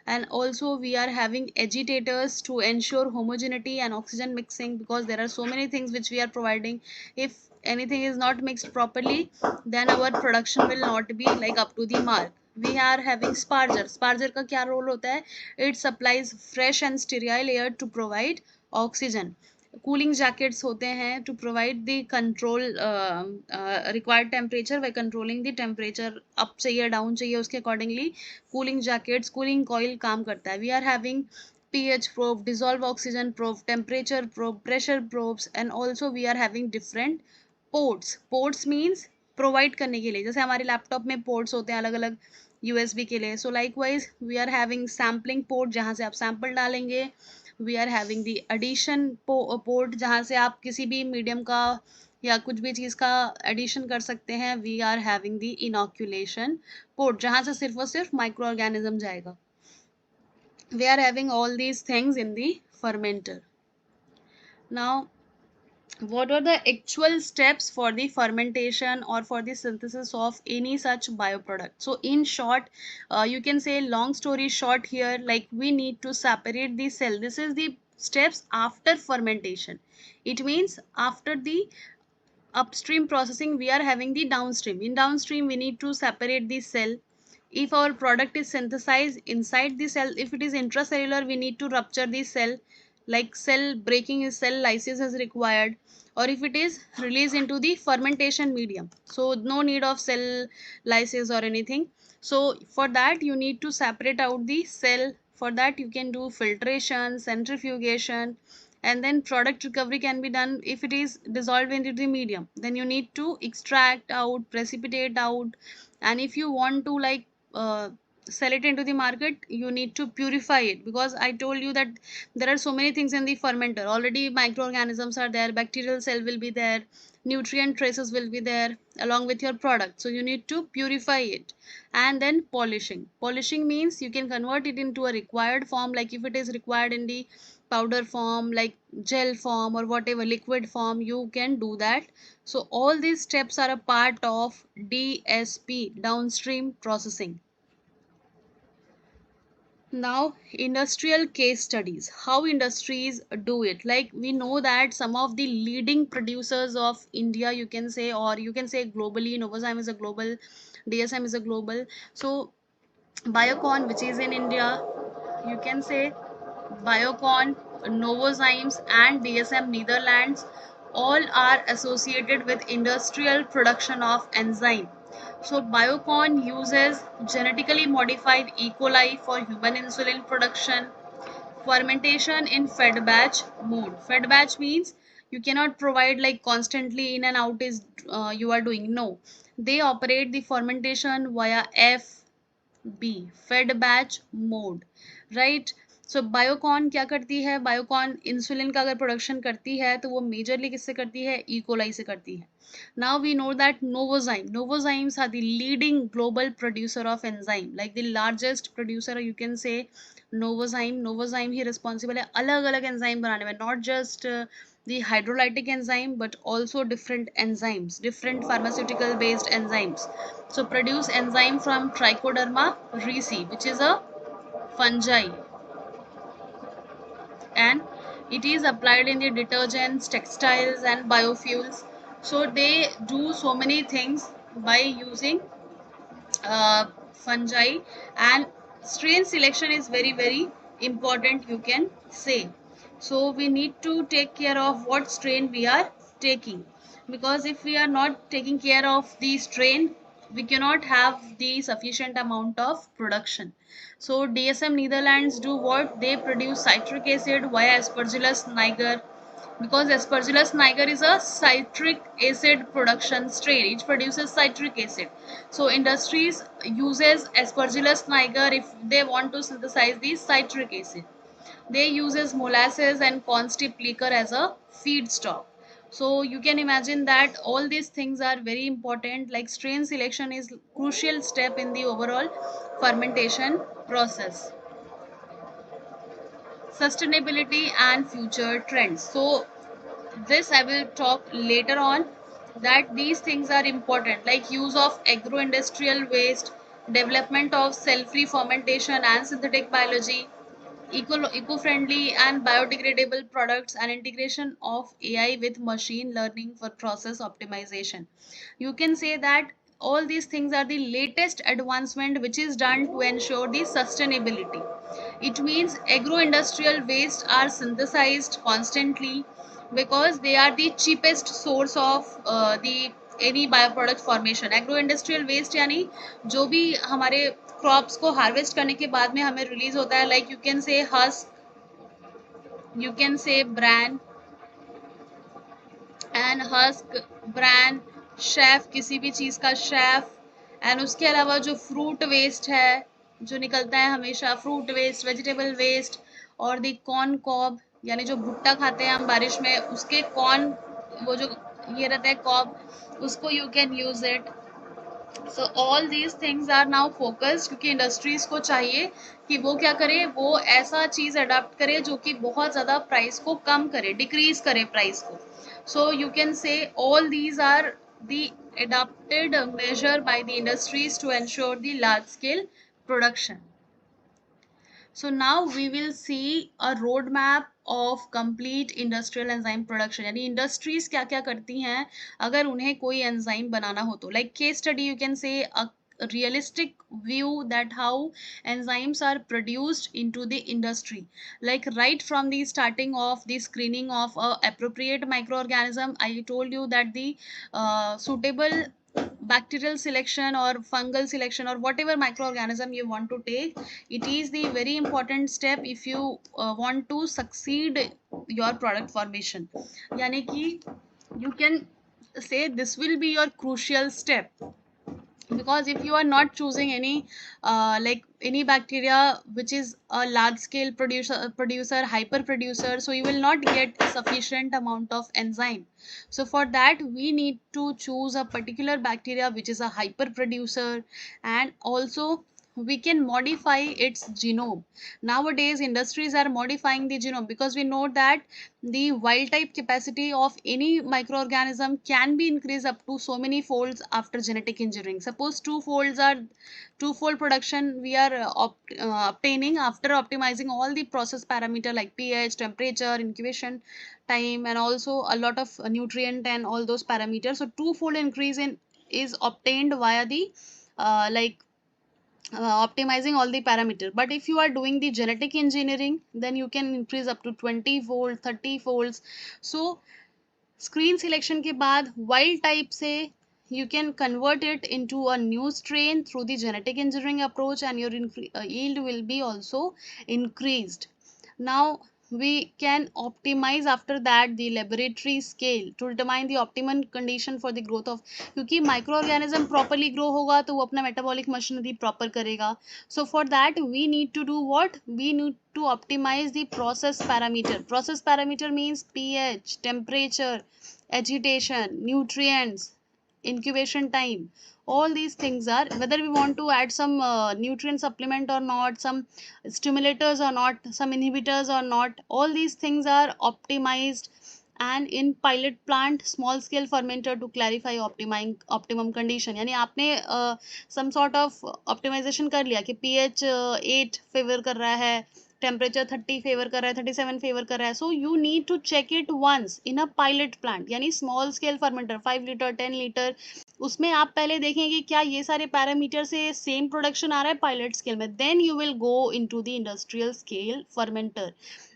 And also we are having agitators to ensure homogeneity and oxygen mixing, because there are so many things which we are providing. If anything is not mixed properly, then our production will not be like up to the mark. We are having sparger. Sparger का क्या role होता है? It supplies fresh and sterile air to provide oxygen. Cooling jackets होते हैं to provide the control required temperature by controlling the temperature, up चाहिए down चाहिए उसके accordingly cooling jackets. Cooling coil काम करता है. We are having pH probe, dissolved oxygen probe, temperature probe, pressure probes, and also we are having different ports. Ports means provide करने के लिए, जैसे हमारे लैपटॉप में पोर्ट्स होते हैं अलग अलग यूएसबी के लिए. So likewise we are having sampling port, जहाँ से आप सैंपल डालेंगे. We are having the addition port, जहाँ से आप किसी भी मीडियम का या कुछ भी चीज़ का एडिशन कर सकते हैं. We are having the inoculation port, जहाँ से सिर्फ और सिर्फ माइक्रो ऑर्गेनिज्म जाएगा. We are having all these things in the fermenter. Now what are the actual steps for the fermentation or for the synthesis of any such bioproduct? So in short, you can say long story short here, like we need to separate the cell. This is the steps after fermentation. It means after the upstream processing we are having the downstream. In downstream we need to separate the cell. If our product is synthesized inside the cell, if it is intracellular, we need to rupture the cell, like cell breaking is cell lysis is required. Or if it is released into the fermentation medium, so no need of cell lysis or anything. So for that you need to separate out the cell. For that you can do filtration, centrifugation, and then product recovery can be done. If it is dissolved into the medium, then you need to extract out, precipitate out. And if you want to like uh, sell it into the market, you need to purify it, because I told you that there are so many things in the fermenter already. Microorganisms are there, bacterial cell will be there, nutrient traces will be there along with your product, so you need to purify it. And then polishing means you can convert it into a required form, like if it is required in the powder form, like gel form or whatever liquid form, you can do that. So all these steps are a part of DSP, downstream processing. Now industrial case studies, how industries do it. Like we know that some of the leading producers of India, you can say, or you can say globally, Novozymes is a global, DSM is a global. So Biocon, which is in India, you can say Biocon, Novozymes, and DSM Netherlands all are associated with industrial production of enzyme. So Biocon uses genetically modified E. coli for human insulin production, fermentation in fed batch mode. Fed batch means you cannot provide like constantly in and out is you are doing. No, they operate the fermentation via fed batch mode, right? सो बायोकॉन क्या करती है, Biocon insulin का अगर production करती है तो वो majorly किससे करती है, इकोलाई से करती है. Now we know that Novozymes are the leading global producer of enzyme, like the largest producer you can say Novozyme he responsible है अलग अलग एंजाइम बनाने में, not just the hydrolytic enzyme but also different enzymes, different pharmaceutical based enzymes. So produce enzyme from Trichoderma ricci, which is a fungi, and it is applied in the detergents, textiles, and biofuels. So they do so many things by using fungi, and strain selection is very important, you can say. So we need to take care of what strain we are taking, because if we are not taking care of the strain, we cannot have the sufficient amount of production. So DSM Netherlands do what, they produce citric acid via Aspergillus niger, because Aspergillus niger is a citric acid production strain. It produces citric acid. So industries uses Aspergillus niger if they want to synthesize the citric acid. They uses molasses and corn stick liquor as a feedstock. So you can imagine that all these things are very important. Like strain selection is crucial step in the overall fermentation process. Sustainability and future trends. So this I will talk later on, that these things are important, like use of agro-industrial waste, development of cell-free fermentation and synthetic biology, eco-friendly and biodegradable products, and integration of AI with machine learning for process optimization. You can say that all these things are the latest advancement which is done to ensure the sustainability. It means agro-industrial waste are synthesized constantly because they are the cheapest source of the any bioproduct formation. Agro industrial waste यानी जो भी हमारे crops को harvest करने के बाद में हमें रिलीज होता है, लाइक यू कैन से हस्क, यू कैन से brand and husk, brand, chef, किसी भी चीज़ का शेफ. एंड उसके अलावा जो फ्रूट वेस्ट है जो निकलता है हमेशा, फ्रूट वेस्ट, वेजिटेबल वेस्ट, और दी कॉर्न कॉब यानी जो भुट्टा खाते हैं हम बारिश में, उसके कॉर्न, वो जो ये रहता है कॉब, उसको you can use it. So all these things are now focused, क्योंकि इंडस्ट्रीज को चाहिए कि वो क्या करे, वो ऐसा चीज़ अडाप्ट करे जो कि बहुत ज़्यादा प्राइस को कम करे, डिक्रीज करे प्राइस को. So you can say all these are the adopted measure by the industries to ensure the large scale production. So now we will see a roadmap of complete industrial enzyme production. यानी industries क्या क्या करती हैं अगर उन्हें कोई enzyme बनाना हो तो. Like case study you can say a realistic view that how enzymes are produced into the industry, like right from the starting of the screening of a appropriate microorganism. I told you that the suitable bacterial selection or fungal selection or whatever microorganism you want to take, it is the very important step if you want to succeed your product formation. Yani ki you can say this will be your crucial step, because if you are not choosing any like any bacteria which is a large scale producer hyper producer, so you will not get sufficient amount of enzyme. So for that we need to choose a particular bacteria which is a hyper producer, and also we can modify its genome. Nowadays industries are modifying the genome because we know that the wild type capacity of any microorganism can be increased up to so many folds after genetic engineering. Suppose twofold production we are obtaining after optimizing all the process parameter like pH, temperature, incubation time, and also a lot of nutrient and all those parameters. So twofold increase in is obtained via the like optimizing all the parameter. But if you are doing the genetic engineering, then you can increase up to 20 fold, 30 folds. So screen selection के बाद wild type से you can convert it into a new strain through the genetic engineering approach, and your yield will be also increased. Now we can optimize after that the laboratory scale to determine the optimum condition for the growth of, क्योंकि microorganism properly grow होगा तो वो अपना metabolic machinery proper करेगा. So for that we need to do what? We need to optimize the process parameter. Process parameter means pH, temperature, agitation, nutrients, incubation time. All these things are, whether we want to add some nutrient supplement or not, some stimulators or not, some inhibitors or not, all these things are optimized. And in pilot plant small scale fermenter to clarify optimum condition. यानी आपने some sort of optimization कर लिया कि pH 8 favour कर रहा है, temperature 30 favour कर रहा है, 37 फेवर कर रहा है. So you need to check it once in a pilot plant, यानी small scale fermenter 5 litre 10 litre. उसमें आप पहले देखेंगे क्या ये सारे पैरामीटर से सेम प्रोडक्शन आ रहा है पायलट स्केल में. Then you will go into the industrial scale fermenter.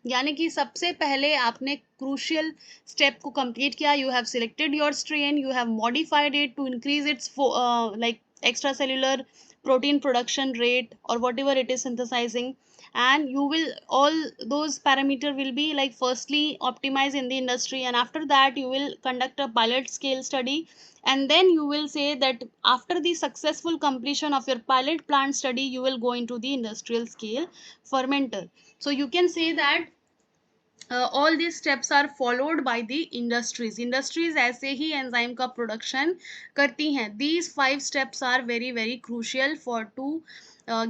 यानी कि सबसे पहले आपने क्रूशियल स्टेप को कंप्लीट किया. You have selected your strain, you have modified it to increase its like extracellular protein production rate or whatever it is synthesizing, and you will all those parameter will be like firstly optimized in the industry, and after that you will conduct a pilot scale study, and then you will say that after the successful completion of your pilot plant study you will go into the industrial scale fermenter. So you can say that all these steps are followed by the industries ऐसे ही enzyme का production करती हैं. These 5 steps are very very crucial for to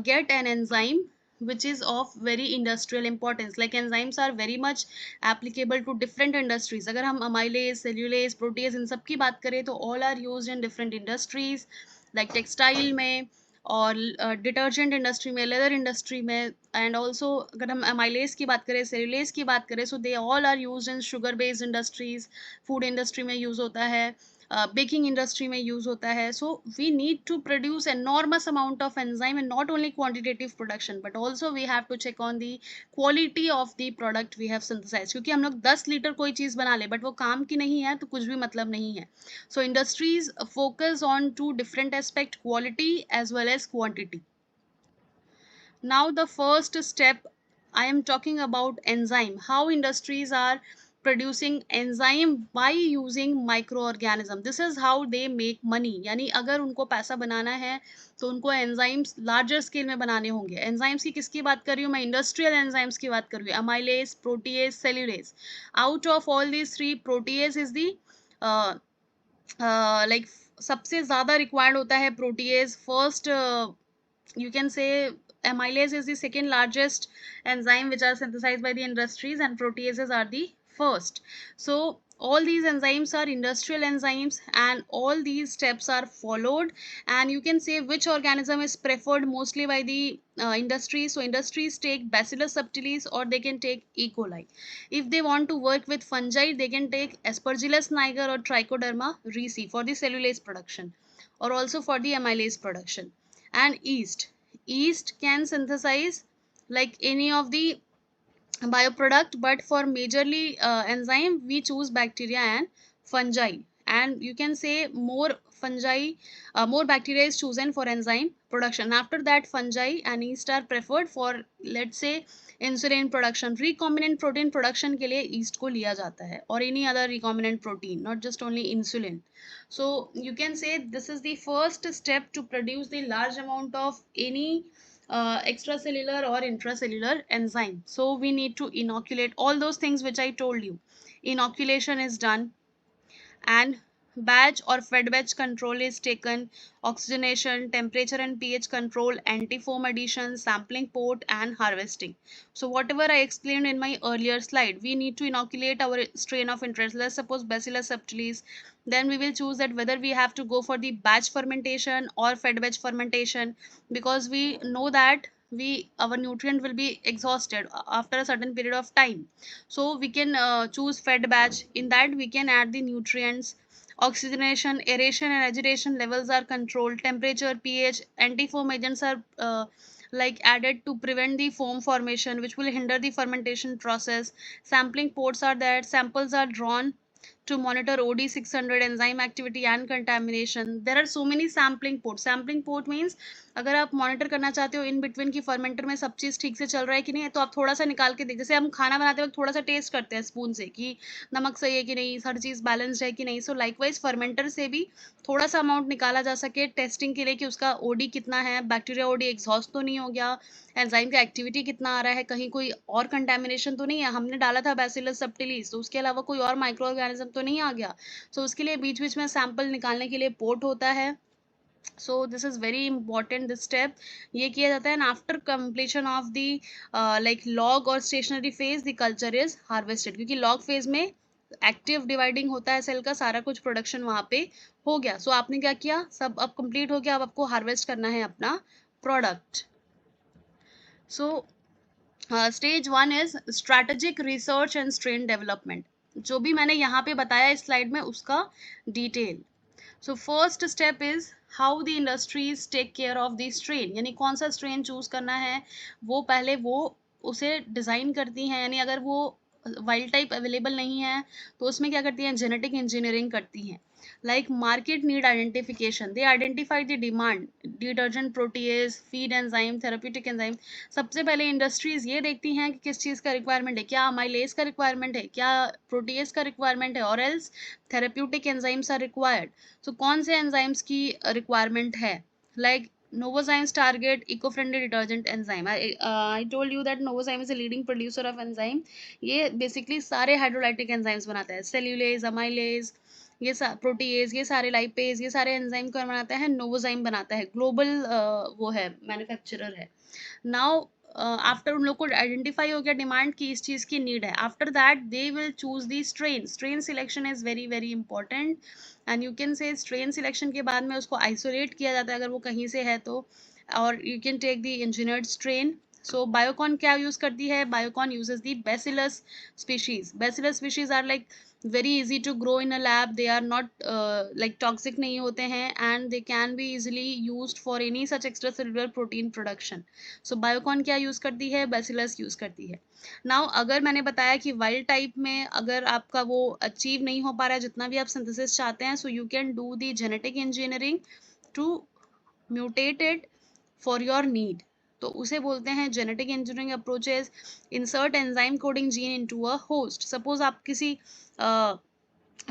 get an enzyme which is of very industrial importance. Like enzymes are very much applicable to different industries. अगर हम amylase, cellulase, protease इन सब की बात करें तो all are used in different industries, like textile में और detergent industry में, लेदर इंडस्ट्री में, एंड ऑल्सो अगर हम अमाइलेज की बात करें, सेलुलेज की बात करें, so they all are use in sugar based industries. Food industry में यूज़ होता है, बेकिंग इंडस्ट्री में यूज़ होता है. So we need to produce enormous amount of enzyme, and not only quantitative production but also we have to check on the quality of the product we have synthesized. क्योंकि हम लोग 10 litre कोई चीज़ बना ले but वो काम की नहीं है तो कुछ भी मतलब नहीं है. So industries focus on two different aspects, quality as well as quantity. Now the first step, I am talking about enzyme. How industries are producing enzyme by using microorganism. This is how they make money. यानी अगर उनको पैसा बनाना है तो उनको enzymes larger scale में बनाने होंगे. Enzymes की किसकी बात कर रही हूँ मैं? Industrial enzymes की बात कर रही हूँ. Amylase, protease, cellulase. Out of all these three, protease is the like सबसे ज़्यादा required होता है protease. First you can say amylase is the second largest enzyme which are synthesized by the industries, and proteases are the first. So all these enzymes are industrial enzymes, and all these steps are followed. And you can say which organism is preferred mostly by the industry. So industries take Bacillus subtilis, or they can take E. coli. If they want to work with fungi, they can take Aspergillus niger or Trichoderma ricci for the cellulase production, or also for the amylase production. And yeast can synthesize like any of the bioproduct, but for majorly enzyme we choose bacteria and fungi. And you can say more fungi, more bacteria is chosen for enzyme production. After that, fungi and yeast are preferred for, let's say, insulin production. Recombinant protein production के लिए yeast को लिया जाता है, or any other recombinant protein, not just only insulin. So you can say this is the first step to produce the large amount of any extracellular or intracellular enzyme. So we need to inoculate all those things which I told you. Inoculation is done, and batch or fed batch control is taken. Oxygenation, temperature and pH control, anti-foam addition, sampling port, and harvesting. So whatever I explained in my earlier slide, we need to inoculate our strain of interest. Let's suppose Bacillus subtilis. Then we will choose that whether we have to go for the batch fermentation or fed batch fermentation, because we know that our nutrient will be exhausted after a certain period of time. So we can choose fed batch. In that we can add the nutrients. Oxygenation, aeration and agitation levels are controlled. Temperature, pH, anti-foam agents are like added to prevent the foam formation, which will hinder the fermentation process. Sampling ports are there. Samples are drawn to monitor OD600 enzyme activity and contamination. There are so many sampling ports. Sampling port means अगर आप monitor करना चाहते हो in between की fermenter में सब चीज़ ठीक से चल रहा है कि नहीं है, तो आप थोड़ा सा निकाल के देख, जैसे हम खाना बनाते वक्त थोड़ा सा टेस्ट करते हैं स्पून से कि नमक सही है कि नहीं, हर चीज़ बैलेंस्ड है कि नहीं. सो लाइकवाइज फर्मेंटर से भी थोड़ा सा अमाउंट निकाला जा सके टेस्टिंग के लिए कि उसका ओडी कितना है, बैक्टीरिया ओडी एग्जॉस्ट तो नहीं हो गया, एंजाइम का एक्टिविटी कितना आ रहा है, कहीं कोई और कंटेमिनेशन तो नहीं है, हमने डाला था बैसिलस सबटिलिस तो उसके अलावा कोई और माइक्रो ऑर्गेनिज्म तो नहीं आ गया. सो उसके लिए बीच बीच में सैंपल निकालने के लिए पोर्ट होता है. So this is very important this step. ये किया जाता है. And after completion of the like log और stationary phase the culture is harvested, क्योंकि लॉग फेज में एक्टिव डिवाइडिंग होता है सेल का, सारा कुछ प्रोडक्शन वहाँ पे हो गया. सो आपने क्या किया, सब अब कंप्लीट हो गया, अब आपको हार्वेस्ट करना है अपना product. So stage 1 is strategic research and strain development. जो भी मैंने यहाँ पे बताया इस स्लाइड में उसका detail. So first step is how the industries take care of the strain, यानी कौन सा स्ट्रेन चूज करना है वो पहले वो उसे डिज़ाइन करती हैं. यानी अगर वो वाइल्ड टाइप अवेलेबल नहीं है तो उसमें क्या करती हैं, जेनेटिक इंजीनियरिंग करती हैं. Like market need identification, they identify the demand, detergent, protease, feed enzyme, therapeutic enzyme. सबसे पहले इंडस्ट्रीज ये देखती हैं कि किस चीज़ का रिक्वायरमेंट है, क्या अमाइलेज का रिक्वायरमेंट है, क्या प्रोटीएज का रिक्वायरमेंट है, और else therapeutic enzymes are required. So कौन से एंजाइम्स की रिक्वायरमेंट है. Like Novozymes target eco-friendly detergent enzyme. I told you that Novozyme is a leading producer of enzyme. ये basically सारे hydrolytic enzymes बनाता है. Cellulase, amylase, ये प्रोटीएज, ये सारे लाइपेज, ये सारे एंजाइम कौन बनाता है, नोवोजाइम बनाता है. ग्लोबल वो है, मैन्युफैक्चरर है. नाउ आफ्टर उन लोग को आइडेंटिफाई हो गया डिमांड की इस चीज़ की नीड है, after that they will choose the strain. Strain selection is very very important. And you can से स्ट्रेन सिलेक्शन के बाद में उसको आइसोलेट किया जाता है अगर वो कहीं से है तो, और you can take the engineered strain. So Biocon क्या यूज करती है, Biocon uses the Bacillus species. Bacillus species are like very easy to grow in a lab. They are not like toxic नहीं होते हैं, and they can be easily used for any such extracellular protein production. So biocon क्या use करती है, bacillus use करती है. Now अगर मैंने बताया कि wild type में अगर आपका वो achieve नहीं हो पा रहा है जितना भी आप synthesis चाहते हैं, so you can do the genetic engineering to mutate it for your need. तो उसे बोलते हैं genetic engineering approaches. Insert enzyme coding gene into a host. Suppose आप किसी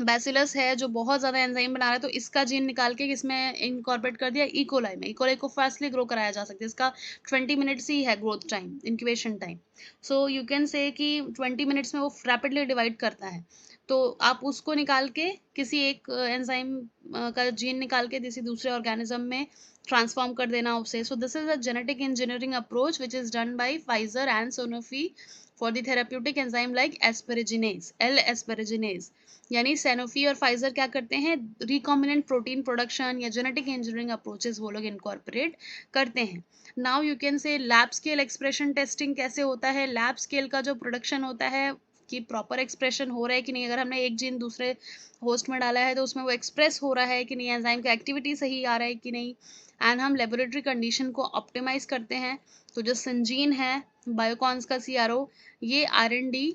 बैसिलस है जो बहुत ज़्यादा एंजाइम बना रहा है, तो इसका जीन निकाल के किसमें इनकॉर्पोरेट कर दिया, इकोलाई में. इकोलाई को फास्टली ग्रो कराया जा सकता है. इसका 20 मिनट्स ही है growth time, incubation time. So you can से कि 20 मिनट्स में वो रैपिडली डिवाइड करता है. तो आप उसको निकाल के किसी एक एंजाइम का जीन निकाल के किसी दूसरे ऑर्गेनिज्म में ट्रांसफॉर्म कर देना उसे. So this is a genetic engineering approach which is done by Pfizer and Sanofi for the therapeutic enzyme like asparaginase, L-asparaginase. यानी सैनोफी और फाइजर क्या करते हैं, रिकॉम्बिनेंट प्रोटीन प्रोडक्शन या जेनेटिक इंजीनियरिंग अप्रोचेस वो लोग इनकॉर्पोरेट करते हैं. नाउ यू कैन से लैब स्केल एक्सप्रेशन टेस्टिंग कैसे होता है. लैब स्केल का जो प्रोडक्शन होता है कि प्रॉपर एक्सप्रेशन हो रहा है कि नहीं, अगर हमने एक जीन दूसरे होस्ट में डाला है तो उसमें वो एक्सप्रेस हो रहा है कि नहीं, एंजाइम का एक्टिविटी सही आ रहा है कि नहीं, एंड हम लेबोरेटरी कंडीशन को ऑप्टिमाइज करते हैं. तो जो संजीन है बायोकॉन्स का CRO, ये R&D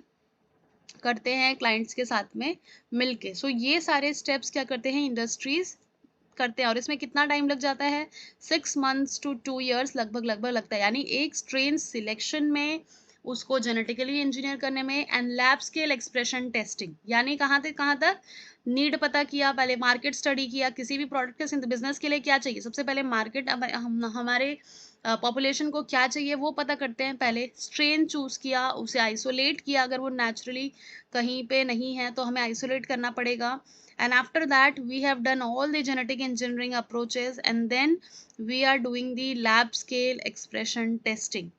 करते हैं क्लाइंट्स के साथ में मिलके. सो ये सारे स्टेप्स क्या करते हैं, इंडस्ट्रीज करते हैं, और इसमें कितना टाइम लग जाता है, 6 months to 2 years लगभग लगता है. यानी एक स्ट्रेन सिलेक्शन में, उसको जेनेटिकली इंजीनियर करने में, and lab scale expression testing, यानी कहाँ तक नीड पता किया, पहले मार्केट स्टडी किया, किसी भी प्रोडक्ट के बिजनेस के लिए क्या चाहिए, सबसे पहले मार्केट हमारे पॉपुलेशन को क्या चाहिए वो पता करते हैं, पहले स्ट्रेन चूज किया, उसे आइसोलेट किया, अगर वो नेचुरली कहीं पे नहीं है तो हमें आइसोलेट करना पड़ेगा, and after that we have done all the genetic engineering approaches and then we are doing the lab scale expression testing.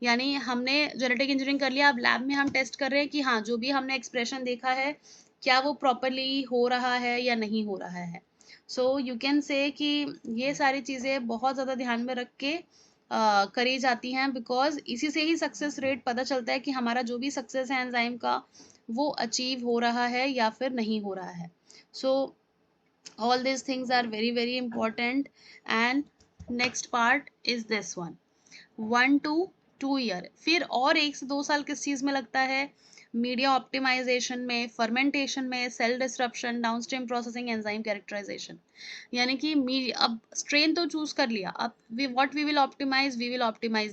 यानी हमने जेनेटिक इंजीनियरिंग कर लिया, अब लैब में हम टेस्ट कर रहे हैं कि हाँ जो भी हमने एक्सप्रेशन देखा है क्या वो प्रॉपरली हो रहा है या नहीं हो रहा है. सो यू कैन से कि ये सारी चीज़ें बहुत ज़्यादा ध्यान में रख के करी जाती हैं, बिकॉज इसी से ही सक्सेस रेट पता चलता है कि हमारा जो भी सक्सेस है एंजाइम का वो अचीव हो रहा है या फिर नहीं हो रहा है. So all these things are very very important. And next part is this one, 1 to 2 year. फिर और 1 से 2 साल किस चीज में लगता है, मीडिया ऑप्टिमाइजेशन में, फर्मेंटेशन में, cell disruption, downstream processing, enzyme characterisation. यानी कि अब स्ट्रेन तो चूज कर लिया, अब we will optimize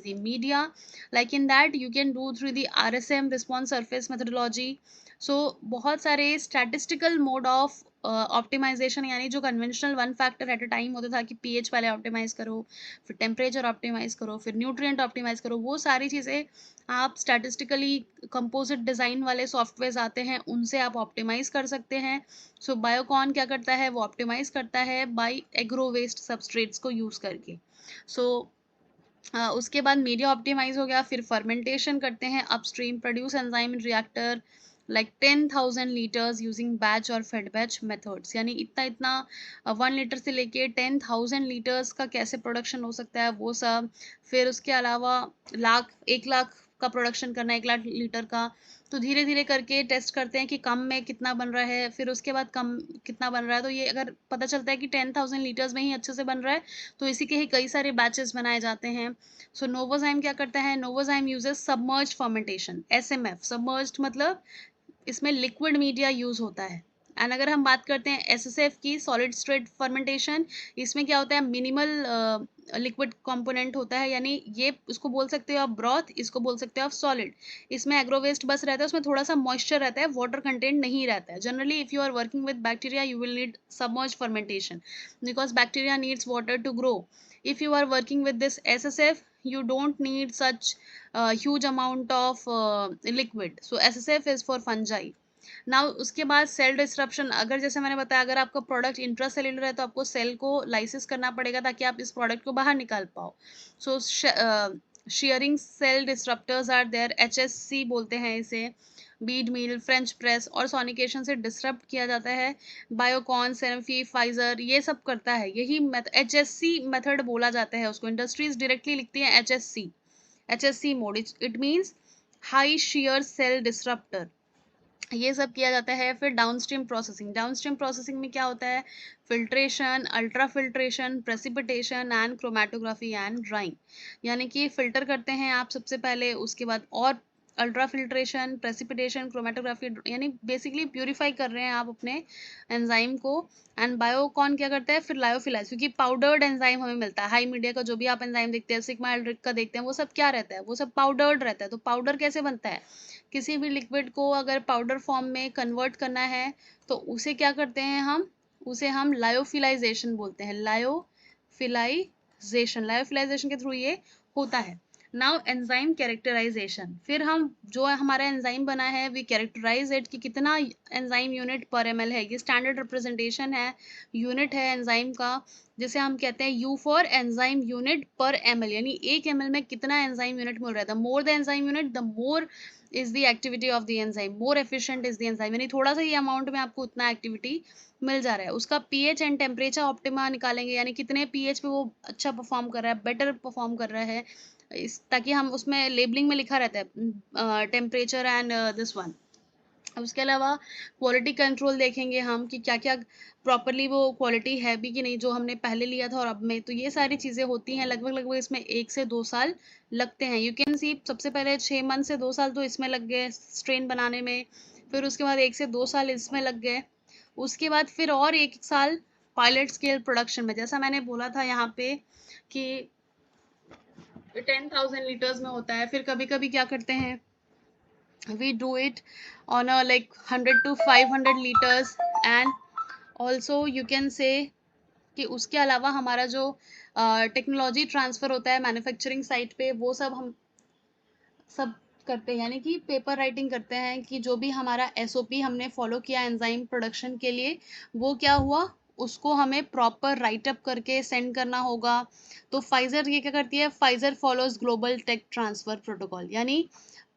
the media, like in that you can do through the RSM, response surface methodology. बहुत सारे स्टैटिस्टिकल मोड ऑफ ऑप्टिमाइजेशन, यानी जो conventional 1 factor at a time होता था कि पीएच पहले ऑप्टिमाइज करो, फिर टेम्परेचर ऑप्टिमाइज करो, फिर न्यूट्रिएंट ऑप्टिमाइज करो, वो सारी चीज़ें आप स्टैटिस्टिकली कंपोजिट डिज़ाइन वाले सॉफ्टवेयर आते हैं उनसे आप ऑप्टिमाइज कर सकते हैं. बायोकॉन क्या करता है, वो ऑप्टिमाइज करता है बाय एग्रो वेस्ट सबस्ट्रेट्स को यूज़ करके. उसके बाद मीडिया ऑप्टिमाइज हो गया, फिर फर्मेंटेशन करते हैं अपस्ट्रीम, प्रोड्यूस एंजाइम इन reactor like 10,000 liters using batch और fed batch methods. यानी इतना 1 लीटर से लेके 10,000 लीटर्स का कैसे प्रोडक्शन हो सकता है वो सब. फिर उसके अलावा 1 लाख का प्रोडक्शन करना, 1 लाख लीटर का, तो धीरे धीरे करके टेस्ट करते हैं कि कम में कितना बन रहा है, फिर उसके बाद कम कितना बन रहा है. तो ये अगर पता चलता है कि 10,000 लीटर्स में ही अच्छे से बन रहा है तो इसी के ही कई सारे बैचेस बनाए जाते हैं. नोवोजाइम क्या करता है, Novozyme uses submerged fermentation, SMF. Submerged मतलब इसमें लिक्विड मीडिया यूज होता है. एंड अगर हम बात करते हैं SSF की, सॉलिड स्टेट फर्मेंटेशन, इसमें क्या होता है, मिनिमल लिक्विड कंपोनेंट होता है, यानी ये इसको बोल सकते हो आप ब्रॉथ, इसको बोल सकते हो आप सॉलिड. इसमें एग्रोवेस्ट बस रहता है, उसमें थोड़ा सा मॉइस्चर रहता है, वाटर कंटेंट नहीं रहता है. Generally if you are working with bacteria you will need submerged fermentation because bacteria needs water to grow. If you are working with this SSF, you don't need such huge amount of liquid. So SSF is for fungi. Now उसके बाद cell disruption, अगर जैसे मैंने बताया अगर आपका product intracellular है तो आपको सेल को लाइसिस करना पड़ेगा ताकि आप इस प्रोडक्ट को बाहर निकाल पाओ. So shearing cell disruptors are there, HSC बोलते हैं इसे, बीड मील, फ्रेंच प्रेस और सोनिकेशन से डिसरप्ट किया जाता है. बायोकॉन, सेरेफी, फाइजर ये सब करता है, यही HSC मेथड बोला जाता है उसको. इंडस्ट्रीज डायरेक्टली लिखती हैं HSC mode, it means high shear cell disruptor. ये सब किया जाता है. फिर डाउनस्ट्रीम प्रोसेसिंग में क्या होता है, filtration, ultra filtration, precipitation and chromatography and drawing. यानी कि फिल्टर करते हैं आप सबसे पहले, उसके बाद और अल्ट्रा फिल्ट्रेशन, प्रेसिपिटेशन, क्रोमेटोग्राफी, यानी बेसिकली प्यूरिफाई कर रहे हैं आप अपने एंजाइम को. एंड बायोकॉन क्या करता है, फिर लायोफिलाइज, क्योंकि पाउडर्ड एंजाइम हमें मिलता है. हाई मीडिया का जो भी आप एंजाइम देखते हैं, सिग्मा एल्ड्रिक का देखते हैं, वो सब क्या रहता है, वो सब पाउडर्ड रहता है. तो पाउडर कैसे बनता है, किसी भी लिक्विड को अगर पाउडर फॉर्म में कन्वर्ट करना है तो उसे क्या करते हैं उसे हम लायोफिलाइजेशन बोलते हैं. लायोफिलाइजेशन के थ्रू ये होता है. नाउ एंजाइम कैरेक्टराइजेशन, फिर हम जो हमारा एंजाइम बना है वी कैरेक्टराइज इट कि कितना एंजाइम यूनिट पर ml है. ये स्टैंडर्ड रिप्रेजेंटेशन है, यूनिट है एंजाइम का, जिसे हम कहते हैं U फॉर एंजाइम यूनिट पर ml, यानी 1 ml में कितना एंजाइम यूनिट मिल रहा है. The more the enzyme unit the more is the activity of the enzyme, more efficient is the enzyme, यानी थोड़ा सा ही अमाउंट में आपको उतना एक्टिविटी मिल जा रहा है। उसका पीएच एंड टेम्परेचर ऑप्टिमा निकालेंगे, यानी कितने पीएच पे वो अच्छा परफॉर्म कर रहा है, बेटर परफॉर्म कर रहा है, इस ताकि हम उसमें लेबलिंग में लिखा रहता है टेम्परेचर एंड दिस वन। उसके अलावा क्वालिटी कंट्रोल देखेंगे हम कि क्या क्या प्रॉपरली वो क्वालिटी है भी कि नहीं जो हमने पहले लिया था और अब में। तो ये सारी चीज़ें होती हैं, लगभग लगभग इसमें 1 से 2 साल लगते हैं। यू कैन सी सबसे पहले 6 मंथ से 2 साल तो इसमें लग गए स्ट्रेन बनाने में, फिर उसके बाद 1 से 2 साल इसमें लग गए, उसके बाद फिर और 1 साल पायलट स्केल प्रोडक्शन में। जैसा मैंने बोला था यहाँ पे कि 10,000 लीटर्स में होता है, फिर कभी कभी क्या करते हैं, we do it on a like 100 to 500 liters, and also you can say कि उसके अलावा हमारा जो टेक्नोलॉजी ट्रांसफ़र होता है मैन्युफैक्चरिंग साइट पे, वो सब हम सब करते हैं, यानी कि पेपर राइटिंग करते हैं कि जो भी हमारा एसओपी हमने फॉलो किया एंजाइम प्रोडक्शन के लिए, वो क्या हुआ, उसको हमें प्रॉपर राइट अप करके सेंड करना होगा। तो फाइजर ये क्या करती है, Pfizer follows global tech transfer protocol, यानी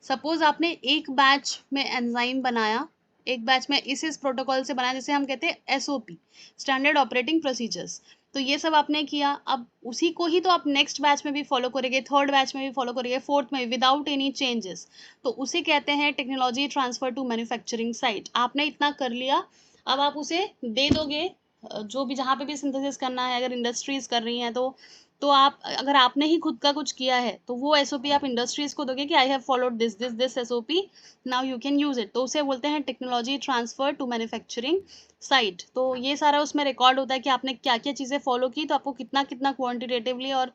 सपोज आपने एक बैच में एंजाइम बनाया, एक बैच में इस प्रोटोकॉल से बनाया, जिसे हम कहते हैं एसओपी, स्टैंडर्ड ऑपरेटिंग प्रोसीजर्स। तो ये सब आपने किया, अब उसी को ही तो आप नेक्स्ट बैच में भी फॉलो करेंगे, थर्ड बैच में भी फॉलो करेंगे, फोर्थ में विदाउट एनी चेंजेस। तो उसे कहते हैं technology transfer to manufacturing site. आपने इतना कर लिया, अब आप उसे दे दोगे जो भी जहाँ पे भी सिंथेसिस करना है, अगर इंडस्ट्रीज कर रही हैं तो आप, अगर आपने ही खुद का कुछ किया है तो वो एसओपी आप इंडस्ट्रीज को दोगे कि I have followed this SOP, now you can use it. तो उसे बोलते हैं technology transfer to manufacturing site. तो ये सारा उसमें रिकॉर्ड होता है कि आपने क्या क्या चीज़ें फॉलो की, तो आपको कितना कितना क्वान्टिटेटिवली और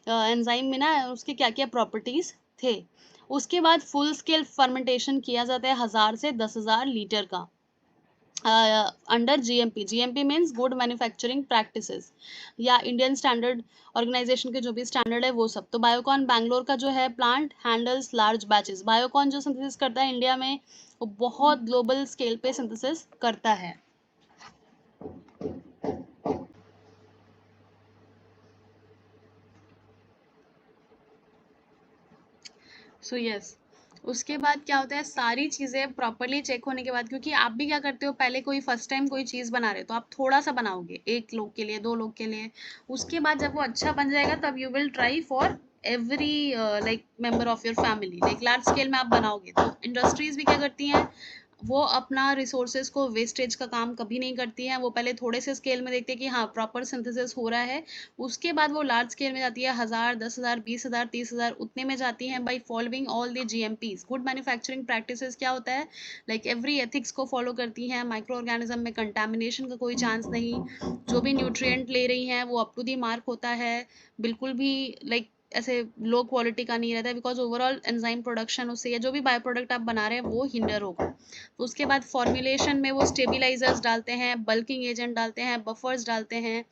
एंजाइम में ना उसके क्या क्या प्रॉपर्टीज थे। उसके बाद फुल स्केल फर्मेंटेशन किया जाता है 1000 से 10,000 लीटर का under GMP. GMP means good manufacturing practices, या इंडियन स्टैंडर्ड ऑर्गेनाइजेशन के जो भी स्टैंडर्ड है वो सब। तो बायोकॉन बैंगलोर का जो है plant handles large batches. Biocon जो सिंथेसिस करता है इंडिया में, वो बहुत ग्लोबल स्केल पे सिंथेसिस करता है। सो यस, उसके बाद क्या होता है, सारी चीज़ें प्रॉपरली चेक होने के बाद, क्योंकि आप भी क्या करते हो, पहले कोई फर्स्ट टाइम कोई चीज़ बना रहे हो तो आप थोड़ा सा बनाओगे, 1 लोग के लिए, 2 लोग के लिए। उसके बाद जब वो अच्छा बन जाएगा तब you will try for every like member of your family. Like large scale में आप बनाओगे तो इंडस्ट्रीज भी क्या करती हैं, वो अपना रिसोर्सेज को वेस्टेज का काम कभी नहीं करती हैं। वो पहले थोड़े से स्केल में देखते हैं कि हाँ प्रॉपर सिंथेसिस हो रहा है, उसके बाद वो लार्ज स्केल में जाती है, 1000, 10,000, 20,000, 30,000 उतने में जाती हैं, by following all the GMPs. Good manufacturing practices क्या होता है, लाइक एवरी एथिक्स को फॉलो करती हैं। माइक्रो ऑर्गेनिज्म में कंटामिनेशन का कोई चांस नहीं, जो भी न्यूट्रिएंट ले रही हैं वो अप टू दी मार्क होता है, बिल्कुल भी लाइक ऐसे लो क्वालिटी का नहीं रहता है, बिकॉज ओवरऑल एंजाइम प्रोडक्शन उससे, या जो भी बायो प्रोडक्ट आप बना रहे हैं वो हिंडर होगा। तो उसके बाद फॉर्मुलेशन में वो स्टेबिलाइजर्स डालते हैं, बल्किंग एजेंट डालते हैं, बफर्स डालते हैं,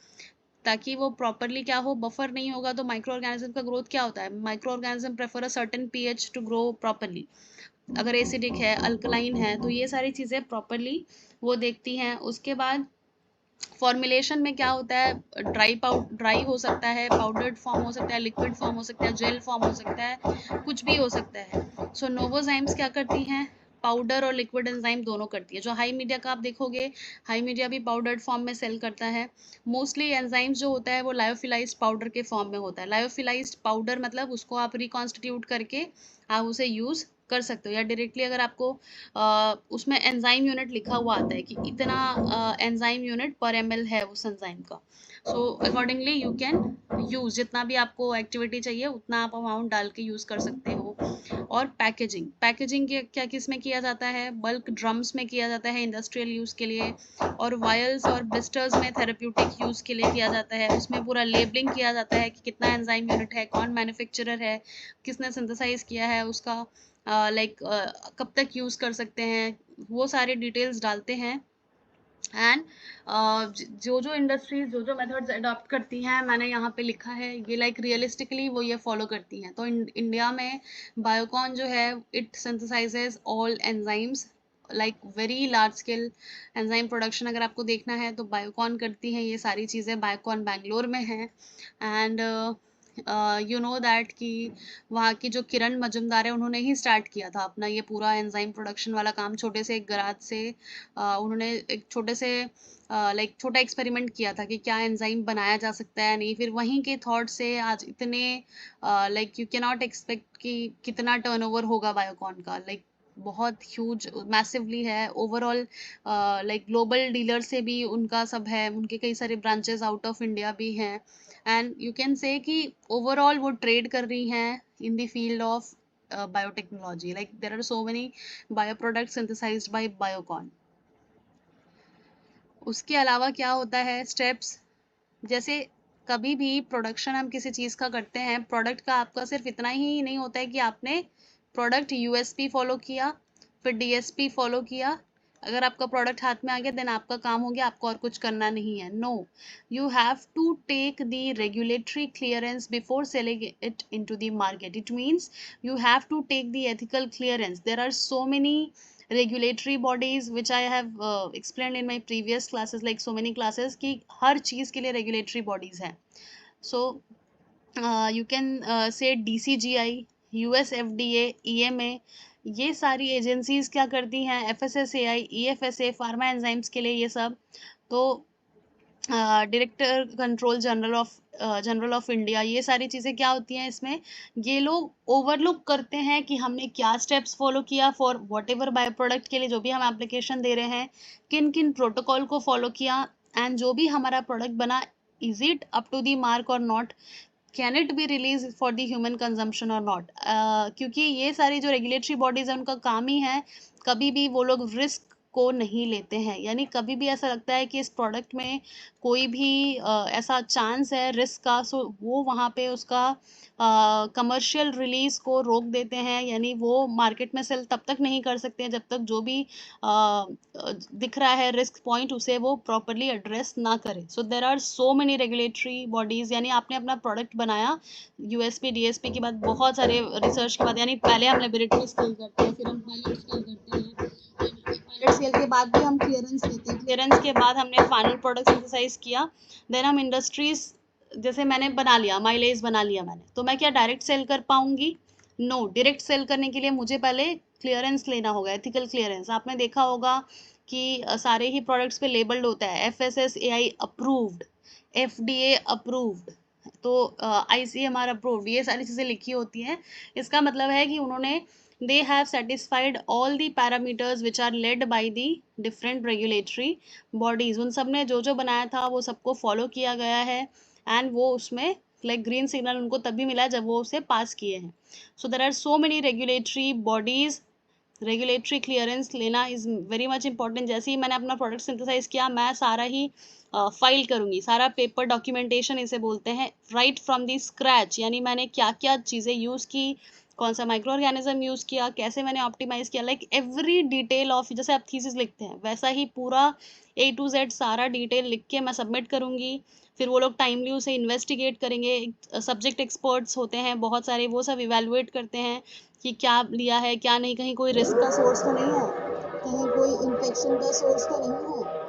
ताकि वो प्रॉपरली क्या हो, बफर नहीं होगा तो माइक्रो ऑर्गेनिज्म का ग्रोथ क्या होता है, microorganism prefer a certain pH to grow properly. अगर एसिडिक है, अल्कलाइन है, तो ये सारी चीज़ें प्रॉपरली वो देखती हैं। उसके बाद फॉर्मुलेशन में क्या होता है, ड्राई हो सकता है, पाउडर्ड फॉर्म हो सकता है, लिक्विड फॉर्म हो सकता है, जेल फॉर्म हो सकता है, कुछ भी हो सकता है। सो नोवोजाइम्स क्या करती हैं, पाउडर और लिक्विड एंजाइम दोनों करती है। जो हाई मीडिया का आप देखोगे, हाई मीडिया भी पाउडर्ड फॉर्म में सेल करता है। मोस्टली एंजाइम्स जो होता है वो लायोफिलाइज्ड पाउडर के फॉर्म में होता है। लायोफिलाइज्ड पाउडर मतलब उसको आप रिकॉन्स्टिट्यूट करके आप उसे यूज़ कर सकते हो, या डायरेक्टली अगर आपको उसमें एंजाइम यूनिट लिखा हुआ आता है कि इतना एंजाइम यूनिट पर एमएल है उस एंजाइम का, so accordingly you can use, जितना भी आपको एक्टिविटी चाहिए उतना आप अमाउंट डाल के यूज़ कर सकते हो। और पैकेजिंग, पैकेजिंग के क्या किस में किया जाता है, बल्क ड्रम्स में किया जाता है इंडस्ट्रियल यूज़ के लिए, और वायल्स और ब्लिस्टर्स में थेरेप्यूटिक यूज़ के लिए किया जाता है। उसमें पूरा लेबलिंग किया जाता है कि कितना एंजाइम यूनिट है, कौन मैन्युफैक्चरर है, किसने सिंथेसाइज किया है उसका, लाइक कब तक यूज़ कर सकते हैं, वो सारे डिटेल्स डालते हैं। एंड जो जो इंडस्ट्रीज जो जो मेथड्स अडॉप्ट करती हैं, मैंने यहाँ पे लिखा है, ये लाइक रियलिस्टिकली वो ये फॉलो करती हैं। तो इंडिया में बायोकॉन जो है, it सिंथेसाइजेज all enzymes, like very large scale enzyme production अगर आपको देखना है तो बायोकॉन करती हैं ये सारी चीज़ें, बायोकॉन बैंगलोर में है। एंड यू नो दैट कि वहाँ की जो किरण मजुमदार है उन्होंने ही स्टार्ट किया था अपना ये पूरा एंजाइम प्रोडक्शन वाला काम। छोटे से एक गराज से उन्होंने एक छोटे से लाइक छोटा एक्सपेरिमेंट किया था कि क्या एंजाइम बनाया जा सकता है नहीं, फिर वहीं के थॉट से आज इतने like you can not expect कि कितना टर्नओवर होगा बायोकॉन का। लाइक बहुत ह्यूज मैसिवली है ओवरऑल। लाइक ग्लोबल डीलर से भी उनका सब है, उनके कई सारे ब्रांचेस आउट ऑफ इंडिया भी हैं। एंड यू कैन से कि ओवरऑल वो ट्रेड कर रही हैं in the field of biotechnology. Like there are so many bioproduct synthesised by Biocon. उसके अलावा क्या होता है स्टेप्स, जैसे कभी भी प्रोडक्शन हम किसी चीज़ का करते हैं, प्रोडक्ट का आपका सिर्फ इतना ही नहीं होता है कि आपने प्रोडक्ट यूएसपी फॉलो किया, फिर डीएसपी फॉलो किया, अगर आपका प्रोडक्ट हाथ में आ गया देन आपका काम हो गया, आपको और कुछ करना नहीं है। No, you have to take the regulatory clearance before selling it into the market. It means you have to take the ethical clearance. There are so many regulatory bodies which I have explained in my previous classes, like so many classes कि हर चीज़ के लिए regulatory bodies हैं। So you can say DCGI, US FDA, EMA, ये सारी agencies क्या करती हैं, FSSAI, EFSA, pharma enzymes के लिए ये सब। तो director control general of India, ये सारी चीज़ें क्या होती हैं इसमें, ये लोग ओवरलुक करते हैं कि हमने क्या स्टेप्स फॉलो किया for what ever bio product के लिए जो भी हम एप्लीकेशन दे रहे हैं, किन किन प्रोटोकॉल को फॉलो किया, एंड जो भी हमारा प्रोडक्ट बना is it up to the mark और not, can it be release for the human consumption और नॉट। क्योंकि ये सारी जो रेगुलेटरी बॉडीज हैं उनका काम ही है, कभी भी वो लोग रिस्क को नहीं लेते हैं। यानी कभी भी ऐसा लगता है कि इस प्रोडक्ट में कोई भी ऐसा चांस है रिस्क का, सो वो वहाँ पे उसका कमर्शियल रिलीज को रोक देते हैं। यानी वो मार्केट में सेल तब तक नहीं कर सकते हैं जब तक जो भी दिख रहा है रिस्क पॉइंट उसे वो प्रॉपरली एड्रेस ना करे। So there are so many regulatory bodies. यानी आपने अपना प्रोडक्ट बनाया, यूएसपी डीएसपी के बाद बहुत सारे रिसर्च के बाद, यानी पहले हम लेबोरेटरी स्केल करते हैं, फिर हम पायलट स्केल करते हैं, पायलट स्केल के बाद भी हम क्लियरेंस लेते हैं, क्लियरेंस के बाद हमने फाइनल प्रोडक्ट सिंथेसाइज किया, देन हम इंडस्ट्रीज, जैसे मैंने बना लिया माइलेज बना लिया मैंने, तो मैं क्या डायरेक्ट सेल कर पाऊंगी? नो, डायरेक्ट सेल करने के लिए मुझे पहले क्लियरेंस लेना होगा, एथिकल क्लियरेंस। आपने देखा होगा कि सारे ही प्रोडक्ट्स पे लेबल्ड होता है FSSAI अप्रूव्ड, FDA अप्रूव्ड, तो ICMR अप्रूव्ड, ये सारी चीज़ें लिखी होती हैं। इसका मतलब है कि उन्होंने they have satisfied all the parameters which are led by the different regulatory bodies। उन सब ने जो जो बनाया था वो सबको फॉलो किया गया है, एंड वो उसमें लाइक ग्रीन सिग्नल उनको तभी मिला जब वो उसे पास किए हैं। So there are so many regulatory bodies. Regulatory clearance लेना इज़ वेरी मच इंपॉर्टेंट। जैसे ही मैंने अपना प्रोडक्ट सिंथेसाइज किया, मैं सारा ही फाइल करूँगी, सारा पेपर डॉक्यूमेंटेशन इसे बोलते हैं, राइट फ्रॉम दी स्क्रैच। यानी मैंने क्या क्या चीज़ें यूज़ की, कौन सा माइक्रो ऑर्गेनिज्म यूज़ किया, कैसे मैंने ऑप्टिमाइज़ किया, लाइक एवरी डिटेल ऑफ, जैसे आप थीसिस लिखते हैं वैसा ही पूरा A to Z सारा डिटेल लिख के मैं सबमिट करूँगी। फिर वो लोग टाइमली उसे इन्वेस्टिगेट करेंगे, सब्जेक्ट एक्सपर्ट्स होते हैं बहुत सारे, वो सब इवेलुएट करते हैं कि क्या लिया है क्या नहीं, कहीं कोई रिस्क का सोर्स तो नहीं है, कहीं कोई इन्फेक्शन का सोर्स तो नहीं है।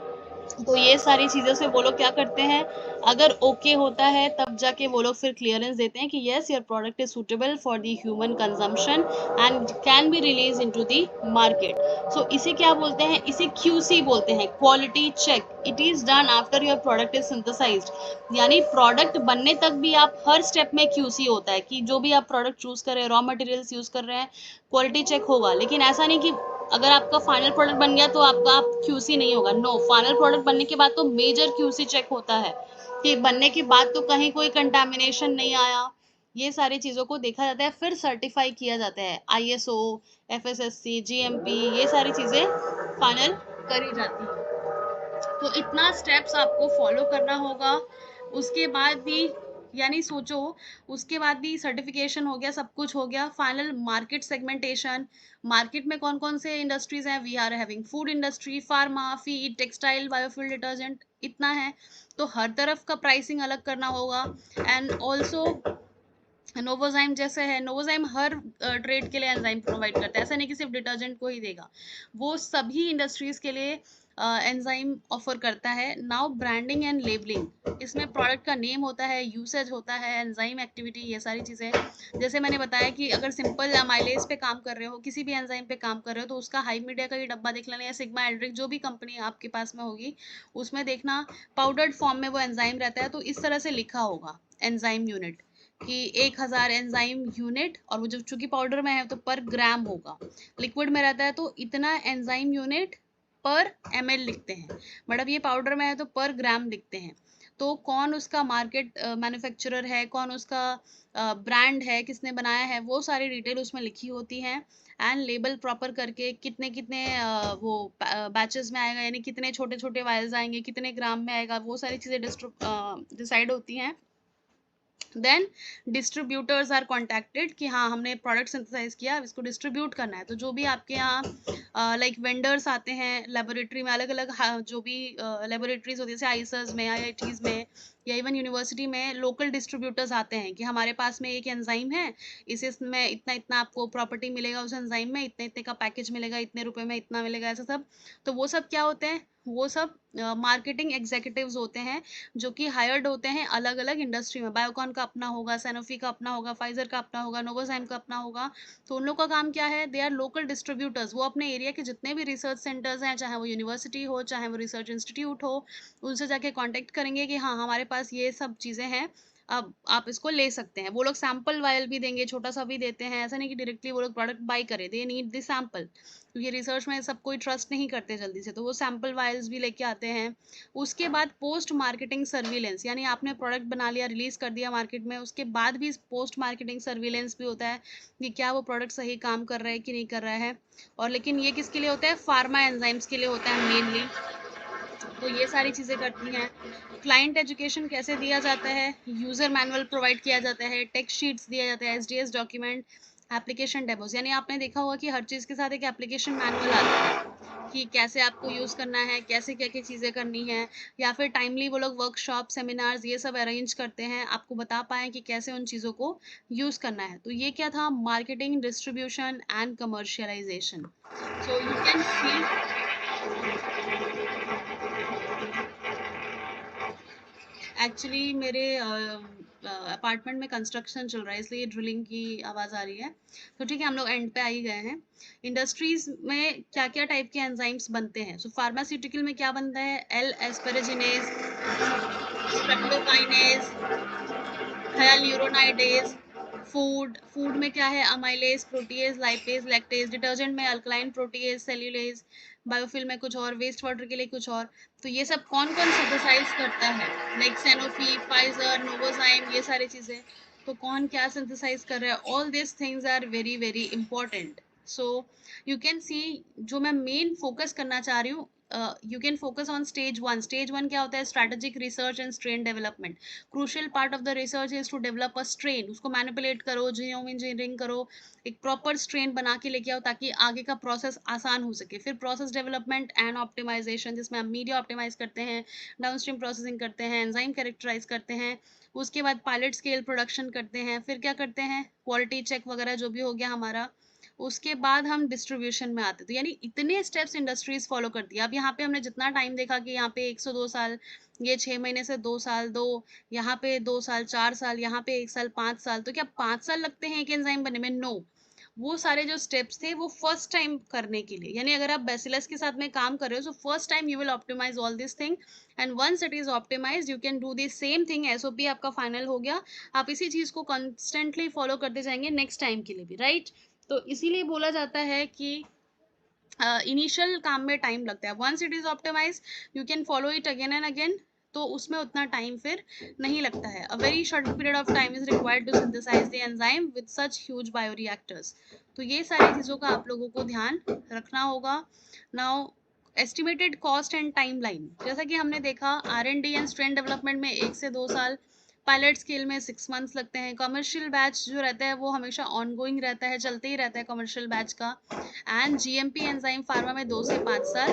तो ये सारी चीज़ों से वो लोग क्या करते हैं, अगर ओके होता है तब जाके वो लोग फिर क्लियरेंस देते हैं कि yes your product is suitable for the human consumption and can be release into the market. So इसे क्या बोलते हैं, इसे QC बोलते हैं, quality check. It is done after your product is synthesized. यानी प्रोडक्ट बनने तक भी आप हर स्टेप में QC होता है कि जो भी आप प्रोडक्ट चूज कर रहे हैं, रॉ मटेरियल्स यूज कर रहे हैं, क्वालिटी चेक होगा। लेकिन ऐसा नहीं कि अगर आपका फाइनल प्रोडक्ट बन गया तो आपका आप QC नहीं होगा। नो, फाइनल प्रोडक्ट बनने के बाद तो मेजर QC चेक होता है कि बनने के बाद तो कहीं कोई कंटामिनेशन नहीं आया। ये सारी चीज़ों को देखा जाता है, फिर सर्टिफाई किया जाता है, ISO, FSSC, GMP, ये सारी चीज़ें फाइनल करी जाती है। तो इतना स्टेप्स आपको फॉलो करना होगा। उसके बाद भी, यानी सोचो, उसके बाद भी सर्टिफिकेशन हो गया, सब कुछ हो गया, फाइनल मार्केट सेगमेंटेशन। मार्केट में कौन कौन से इंडस्ट्रीज हैं, we are having food industry, pharma, feed, textile, biofuel, detergent, इतना है। तो हर तरफ का प्राइसिंग अलग करना होगा। एंड ऑल्सो नोवोजाइम जैसे है, नोवोजाइम हर ट्रेड के लिए एंजाइम प्रोवाइड करता है, ऐसा नहीं कि सिर्फ डिटर्जेंट को ही देगा, वो सभी इंडस्ट्रीज के लिए एंजाइम ऑफर करता है। नाउ ब्रांडिंग एंड लेबलिंग, इसमें प्रोडक्ट का नेम होता है, यूसेज होता है, एंजाइम एक्टिविटी, ये सारी चीज़ें। जैसे मैंने बताया कि अगर सिंपल अमाइलेज पे काम कर रहे हो, किसी भी एंजाइम पे काम कर रहे हो, तो उसका हाई मीडिया का ये डब्बा देख लेना, या सिग्मा एल्ड्रिक जो भी कंपनी आपके पास में होगी उसमें देखना, पाउडर्ड फॉर्म में वो एंजाइम रहता है, तो इस तरह से लिखा होगा एंजाइम यूनिट कि 1000 एंजाइम यूनिट, और वो जो चूंकि पाउडर में है तो पर ग्राम होगा, लिक्विड में रहता है तो इतना एंजाइम यूनिट पर ml लिखते हैं, बट अब ये पाउडर में है तो पर ग्राम लिखते हैं। तो कौन उसका मार्केट मैन्युफैक्चरर है, कौन उसका ब्रांड है, किसने बनाया है, वो सारी डिटेल उसमें लिखी होती है। एंड लेबल प्रॉपर करके कितने कितने वो बैचेस में आएगा, यानी कितने छोटे छोटे वायल्स आएंगे, कितने ग्राम में आएगा, वो सारी चीज़ें डिसाइड होती हैं। देन डिस्ट्रीब्यूटर्स आर कॉन्टैक्टेड कि हाँ हमने प्रोडक्ट सिंथेसाइज किया, अब इसको डिस्ट्रीब्यूट करना है। तो जो भी आपके यहाँ लाइक वेंडर्स आते हैं लेबोरेटरी में, अलग अलग जो भी लेबोरेटरीज होती है जैसे आईसर्स में, आईआईटीज में, या इवन यूनिवर्सिटी में लोकल डिस्ट्रीब्यूटर्स आते हैं कि हमारे पास में एक एंजाइम है, इसमें इतना इतना आपको प्रॉपर्टी मिलेगा, उस एंजाइम में इतने इतने का पैकेज मिलेगा, इतने रुपए में इतना मिलेगा, ऐसा सब। तो वो सब क्या होते हैं, वो सब मार्केटिंग एग्जीक्यूटिव्स होते हैं जो कि हायर्ड होते हैं अलग अलग इंडस्ट्री में। बायोकॉन का अपना होगा, सैनोफी का अपना होगा, फाइजर का अपना होगा, नोवोजाइम का अपना होगा। तो उन लोग का काम क्या है, दे आर लोकल डिस्ट्रीब्यूटर्स, वो अपने एरिया के जितने भी रिसर्च सेंटर्स हैं, चाहे वो यूनिवर्सिटी हो, चाहे वो रिसर्च इंस्टीट्यूट हो, उनसे जाके कॉन्टेक्ट करेंगे कि हाँ हमारे पास ये सब चीज़ें हैं, अब आप इसको ले सकते हैं। वो लोग सैंपल वायल भी देंगे, छोटा सा भी देते हैं, ऐसा नहीं कि डायरेक्टली वो लोग प्रोडक्ट बाई करें, दे नीड द सैंपल, क्योंकि रिसर्च में सब कोई ट्रस्ट नहीं करते जल्दी से, तो वो सैंपल वायल्स भी लेके आते हैं। उसके बाद पोस्ट मार्केटिंग सर्विलेंस, यानी आपने प्रोडक्ट बना लिया, रिलीज कर दिया मार्केट में, उसके बाद भी पोस्ट मार्केटिंग सर्विलेंस भी होता है कि क्या वो प्रोडक्ट सही काम कर रहा है कि नहीं कर रहा है। और लेकिन ये किसके लिए होता है, फार्मा एंजाइम्स के लिए होता है मेनली। तो ये सारी चीज़ें करती हैं। क्लाइंट एजुकेशन कैसे दिया जाता है, यूज़र मैनुअल प्रोवाइड किया जाता है, टेक्स्ट शीट्स दिया जाता है, एसडीएस डॉक्यूमेंट, एप्लीकेशन डेमोस, यानी आपने देखा होगा कि हर चीज़ के साथ एक एप्लीकेशन मैनुअल आता है कि कैसे आपको यूज़ करना है, कैसे क्या क्या चीज़ें करनी है। या फिर टाइमली वो लोग वर्कशॉप, सेमिनार्स ये सब अरेंज करते हैं, आपको बता पाएँ कि कैसे उन चीज़ों को यूज़ करना है। तो ये क्या था, marketing, distribution and commercialisation. So you can C actually मेरे अपार्टमेंट में कंस्ट्रक्शन चल रहा है, इसलिए ड्रिलिंग की आवाज़ आ रही है। तो ठीक है, हम लोग एंड पे आ ही गए हैं। इंडस्ट्रीज में क्या क्या टाइप के एंजाइम्स बनते हैं। सो फार्मास्यूटिकल में क्या बनता है, एल एस्पेरेजिनेज, स्ट्रेप्टोकाइनेज, हायालुरोनाइडेज। फूड में क्या है, amylase, protease, lipase, lactase. Detergent में अल्कलाइन प्रोटीएज, सेल्यूलेज। बायोफिल में कुछ और, वेस्ट वाटर के लिए कुछ और। तो ये सब कौन कौन सिंथेसाइज करता है, लाइक सैनोफी, फाइजर, नोवोजाइम, ये सारी चीजें। तो कौन क्या सिंथेसाइज कर रहा है, all this things are very very important. So you can see, जो मैं मेन फोकस करना चाह रही हूँ, you can focus on stage 1। Stage 1 क्या होता है, strategic research and strain development. Crucial part of the research is to develop a strain, उसको मैनिपुलेट करो, जीनोम इंजीनियरिंग करो, एक प्रॉपर स्ट्रेन बना के लेके आओ ताकि आगे का प्रोसेस आसान हो सके। फिर प्रोसेस डेवलपमेंट एंड ऑप्टिमाइजेशन, जिसमें हम मीडिया ऑप्टिमाइज करते हैं, डाउनस्ट्रीम प्रोसेसिंग करते हैं, एंजाइम कैरेक्टराइज करते हैं। उसके बाद पायलट स्केल प्रोडक्शन करते हैं। फिर क्या करते हैं, क्वालिटी चेक वगैरह जो भी हो गया हमारा। उसके बाद हम डिस्ट्रीब्यूशन में आते, तो यानी इतने स्टेप्स इंडस्ट्रीज फॉलो करती है। अब यहाँ पे हमने जितना टाइम देखा कि यहाँ पे 102 साल, ये 6 महीने से 2 साल, यहाँ पे 2 साल, 4 साल, यहाँ पे 1 साल, 5 साल, तो क्या 5 साल लगते हैं एक एंजाइम बनने में, नो। वो सारे जो स्टेप्स थे वो फर्स्ट टाइम करने के लिए, यानी अगर आप बेसिलस के साथ में काम कर रहे हो, so first time you will optimise all this thing, and once it is optimise you can do the same thing. SOP आपका फाइनल हो गया, आप इसी चीज को कॉन्स्टेंटली फॉलो करते जाएंगे नेक्स्ट टाइम के लिए भी, राइट। तो इसीलिए बोला जाता है कि इनिशियल काम में टाइम लगता है, once it is optimise you can follow it again and again, तो उसमें उतना टाइम फिर नहीं लगता है। A very short period of time is required to synthesise the enzyme with such huge bioreactors. तो ये सारी चीज़ों का आप लोगों को ध्यान रखना होगा। Now estimated cost and time line, जैसा कि हमने देखा R&D एंड स्ट्रेन डेवलपमेंट में 1 से 2 साल, पायलट स्केल में 6 मंथ्स लगते हैं। कमर्शियल बैच जो रहता है वो हमेशा ऑनगोइंग रहता है, चलते ही रहता है कमर्शियल बैच का। एंड GMP एंजाइम फार्मा में 2 से 5 साल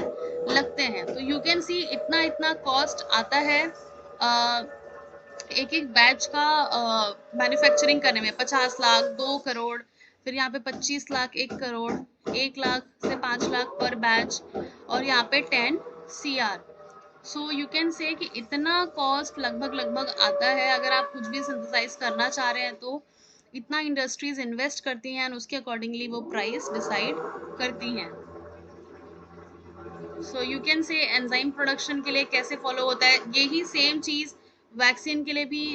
लगते हैं। तो यू कैन सी इतना इतना कॉस्ट आता है एक एक बैच का मैन्युफैक्चरिंग करने में 50 लाख, 2 करोड़, फिर यहाँ पे 25 लाख, 1 करोड़, 1 लाख से 5 लाख पर बैच, और यहाँ पे 10 CR। सो यू कैन से कि इतना कॉस्ट लगभग लगभग आता है अगर आप कुछ भी सिंथेसाइज करना चाह रहे हैं, तो इतना इंडस्ट्रीज इन्वेस्ट करती हैं और उसके अकॉर्डिंगली वो प्राइस डिसाइड करती हैं। सो यू कैन से एंजाइम प्रोडक्शन के लिए कैसे फॉलो होता है, यही सेम चीज वैक्सीन के लिए भी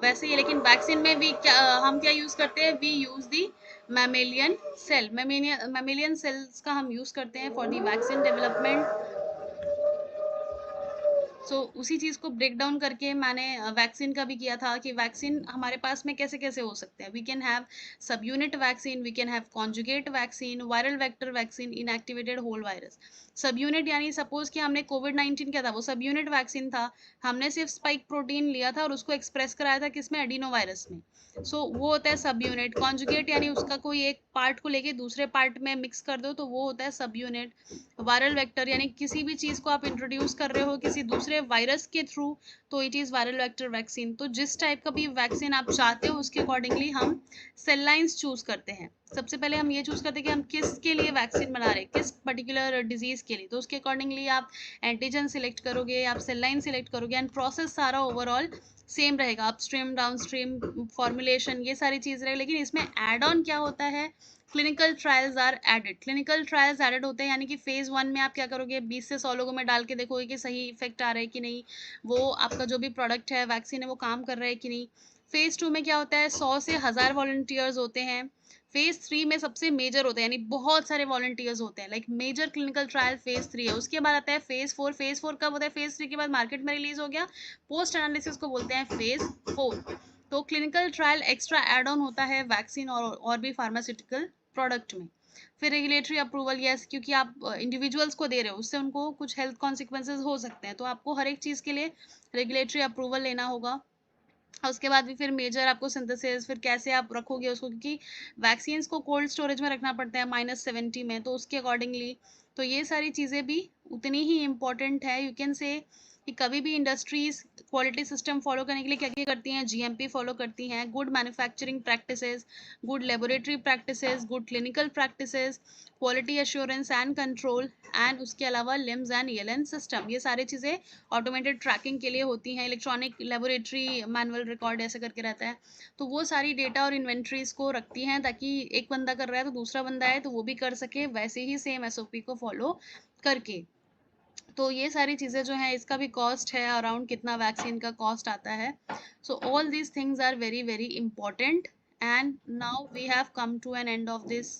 वैसे ही है, लेकिन वैक्सीन में भी क्या हम क्या यूज करते हैं, we use the mammalian cell, mammalian cells का हम यूज करते हैं फॉर दी वैक्सीन डेवलपमेंट। उसी चीज को ब्रेक डाउन करके मैंने वैक्सीन का भी किया था कि वैक्सीन हमारे पास में कैसे कैसे हो सकते हैं। We can have subunit vaccine, we can have conjugate vaccine, viral vector vaccine, inactivated whole virus. Subunit यानी सपोज कि हमने कोविड-19 क्या था, वो सब यूनिट वैक्सीन था, हमने सिर्फ स्पाइक प्रोटीन लिया था और उसको एक्सप्रेस कराया था किसमें, एडिनो वायरस में। वो होता है सब यूनिट। कॉन्जुगेट यानी उसका कोई एक पार्ट को लेके दूसरे पार्ट में मिक्स कर दो, तो वो होता है सब यूनिट। वायरल वेक्टर यानी किसी भी चीज को आप इंट्रोड्यूस कर रहे हो किसी दूसरे वायरस के थ्रू, तो it is viral vector vaccine. तो जिस टाइप का भी वैक्सीन आप चाहते हो उसके अकॉर्डिंगली हम सेल लाइन्स चूज करते हैं। सबसे पहले हम ये चूज करते हैं कि हम किसके लिए वैक्सीन बना रहे हैं, किस पर्टिकुलर डिजीज के लिए, तो उसके अकॉर्डिंगली आप एंटीजन सिलेक्ट करोगे, आप सेल लाइन सिलेक्ट करोगे, एंड प्रोसेस सारा ओवरऑल सेम रहेगा, अपस्ट्रीम डाउनस्ट्रीम फॉर्मुलेशन ये सारी चीज रहेगी। लेकिन इसमें एड ऑन क्या होता है, clinical trials are added. Clinical trials added होते हैं यानी कि फेज 1 में आप क्या करोगे, 20 से 100 लोगों में डाल के देखोगे कि सही इफेक्ट आ रहा है कि नहीं, वो आपका जो भी प्रोडक्ट है वैक्सीन है वो काम कर रहा है कि नहीं। फेज 2 में क्या होता है, 100 से 1000 वॉलंटियर्स होते हैं। फेज 3 में सबसे मेजर होता है यानी बहुत सारे वॉलंटियर्स होते हैं, like major clinical trial phase 3 है। उसके बाद आता है फेज 4। फेज 4 कब होता है, फेज 3 के बाद मार्केट में रिलीज हो गया, पोस्ट एनालिसिस को बोलते हैं फेज 4। तो clinical trial extra add on होता है वैक्सीन और भी फार्मास्यूटिकल प्रोडक्ट में। फिर रेगुलेटरी अप्रूवल, यस, क्योंकि आप इंडिविजुअल्स को दे रहे हो, उससे उनको कुछ हेल्थ कॉन्सिक्वेंसेज हो सकते हैं, तो आपको हर एक चीज़ के लिए रेगुलेटरी अप्रूवल लेना होगा। और उसके बाद भी फिर मेजर आपको सिंथेसिस, फिर कैसे आप रखोगे उसको, क्योंकि वैक्सीन्स को कोल्ड स्टोरेज में रखना पड़ता है -70 में, तो उसके अकॉर्डिंगली तो ये सारी चीज़ें भी उतनी ही इम्पोर्टेंट है। यू कैन से कि कभी भी इंडस्ट्रीज क्वालिटी सिस्टम फॉलो करने के लिए क्या क्या करती हैं, जीएमपी फॉलो करती हैं, good manufacturing practices, good laboratory practices, good clinical practices, quality assurance and control, and उसके अलावा लिम्स एंड ईएलएन सिस्टम। ये सारी चीज़ें ऑटोमेटेड ट्रैकिंग के लिए होती हैं, इलेक्ट्रॉनिक लेबोरेटरी मैनुअल रिकॉर्ड ऐसे करके रहता है। तो वो सारी डेटा और इन्वेंट्रीज को रखती हैं ताकि एक बंदा कर रहा है तो दूसरा बंदा है तो वो भी कर सके वैसे ही सेम एसओपी को फॉलो करके। तो ये सारी चीज़ें जो हैं इसका भी कॉस्ट है, अराउंड कितना वैक्सीन का कॉस्ट आता है। So all these things are very very important. And now we have come to an end of this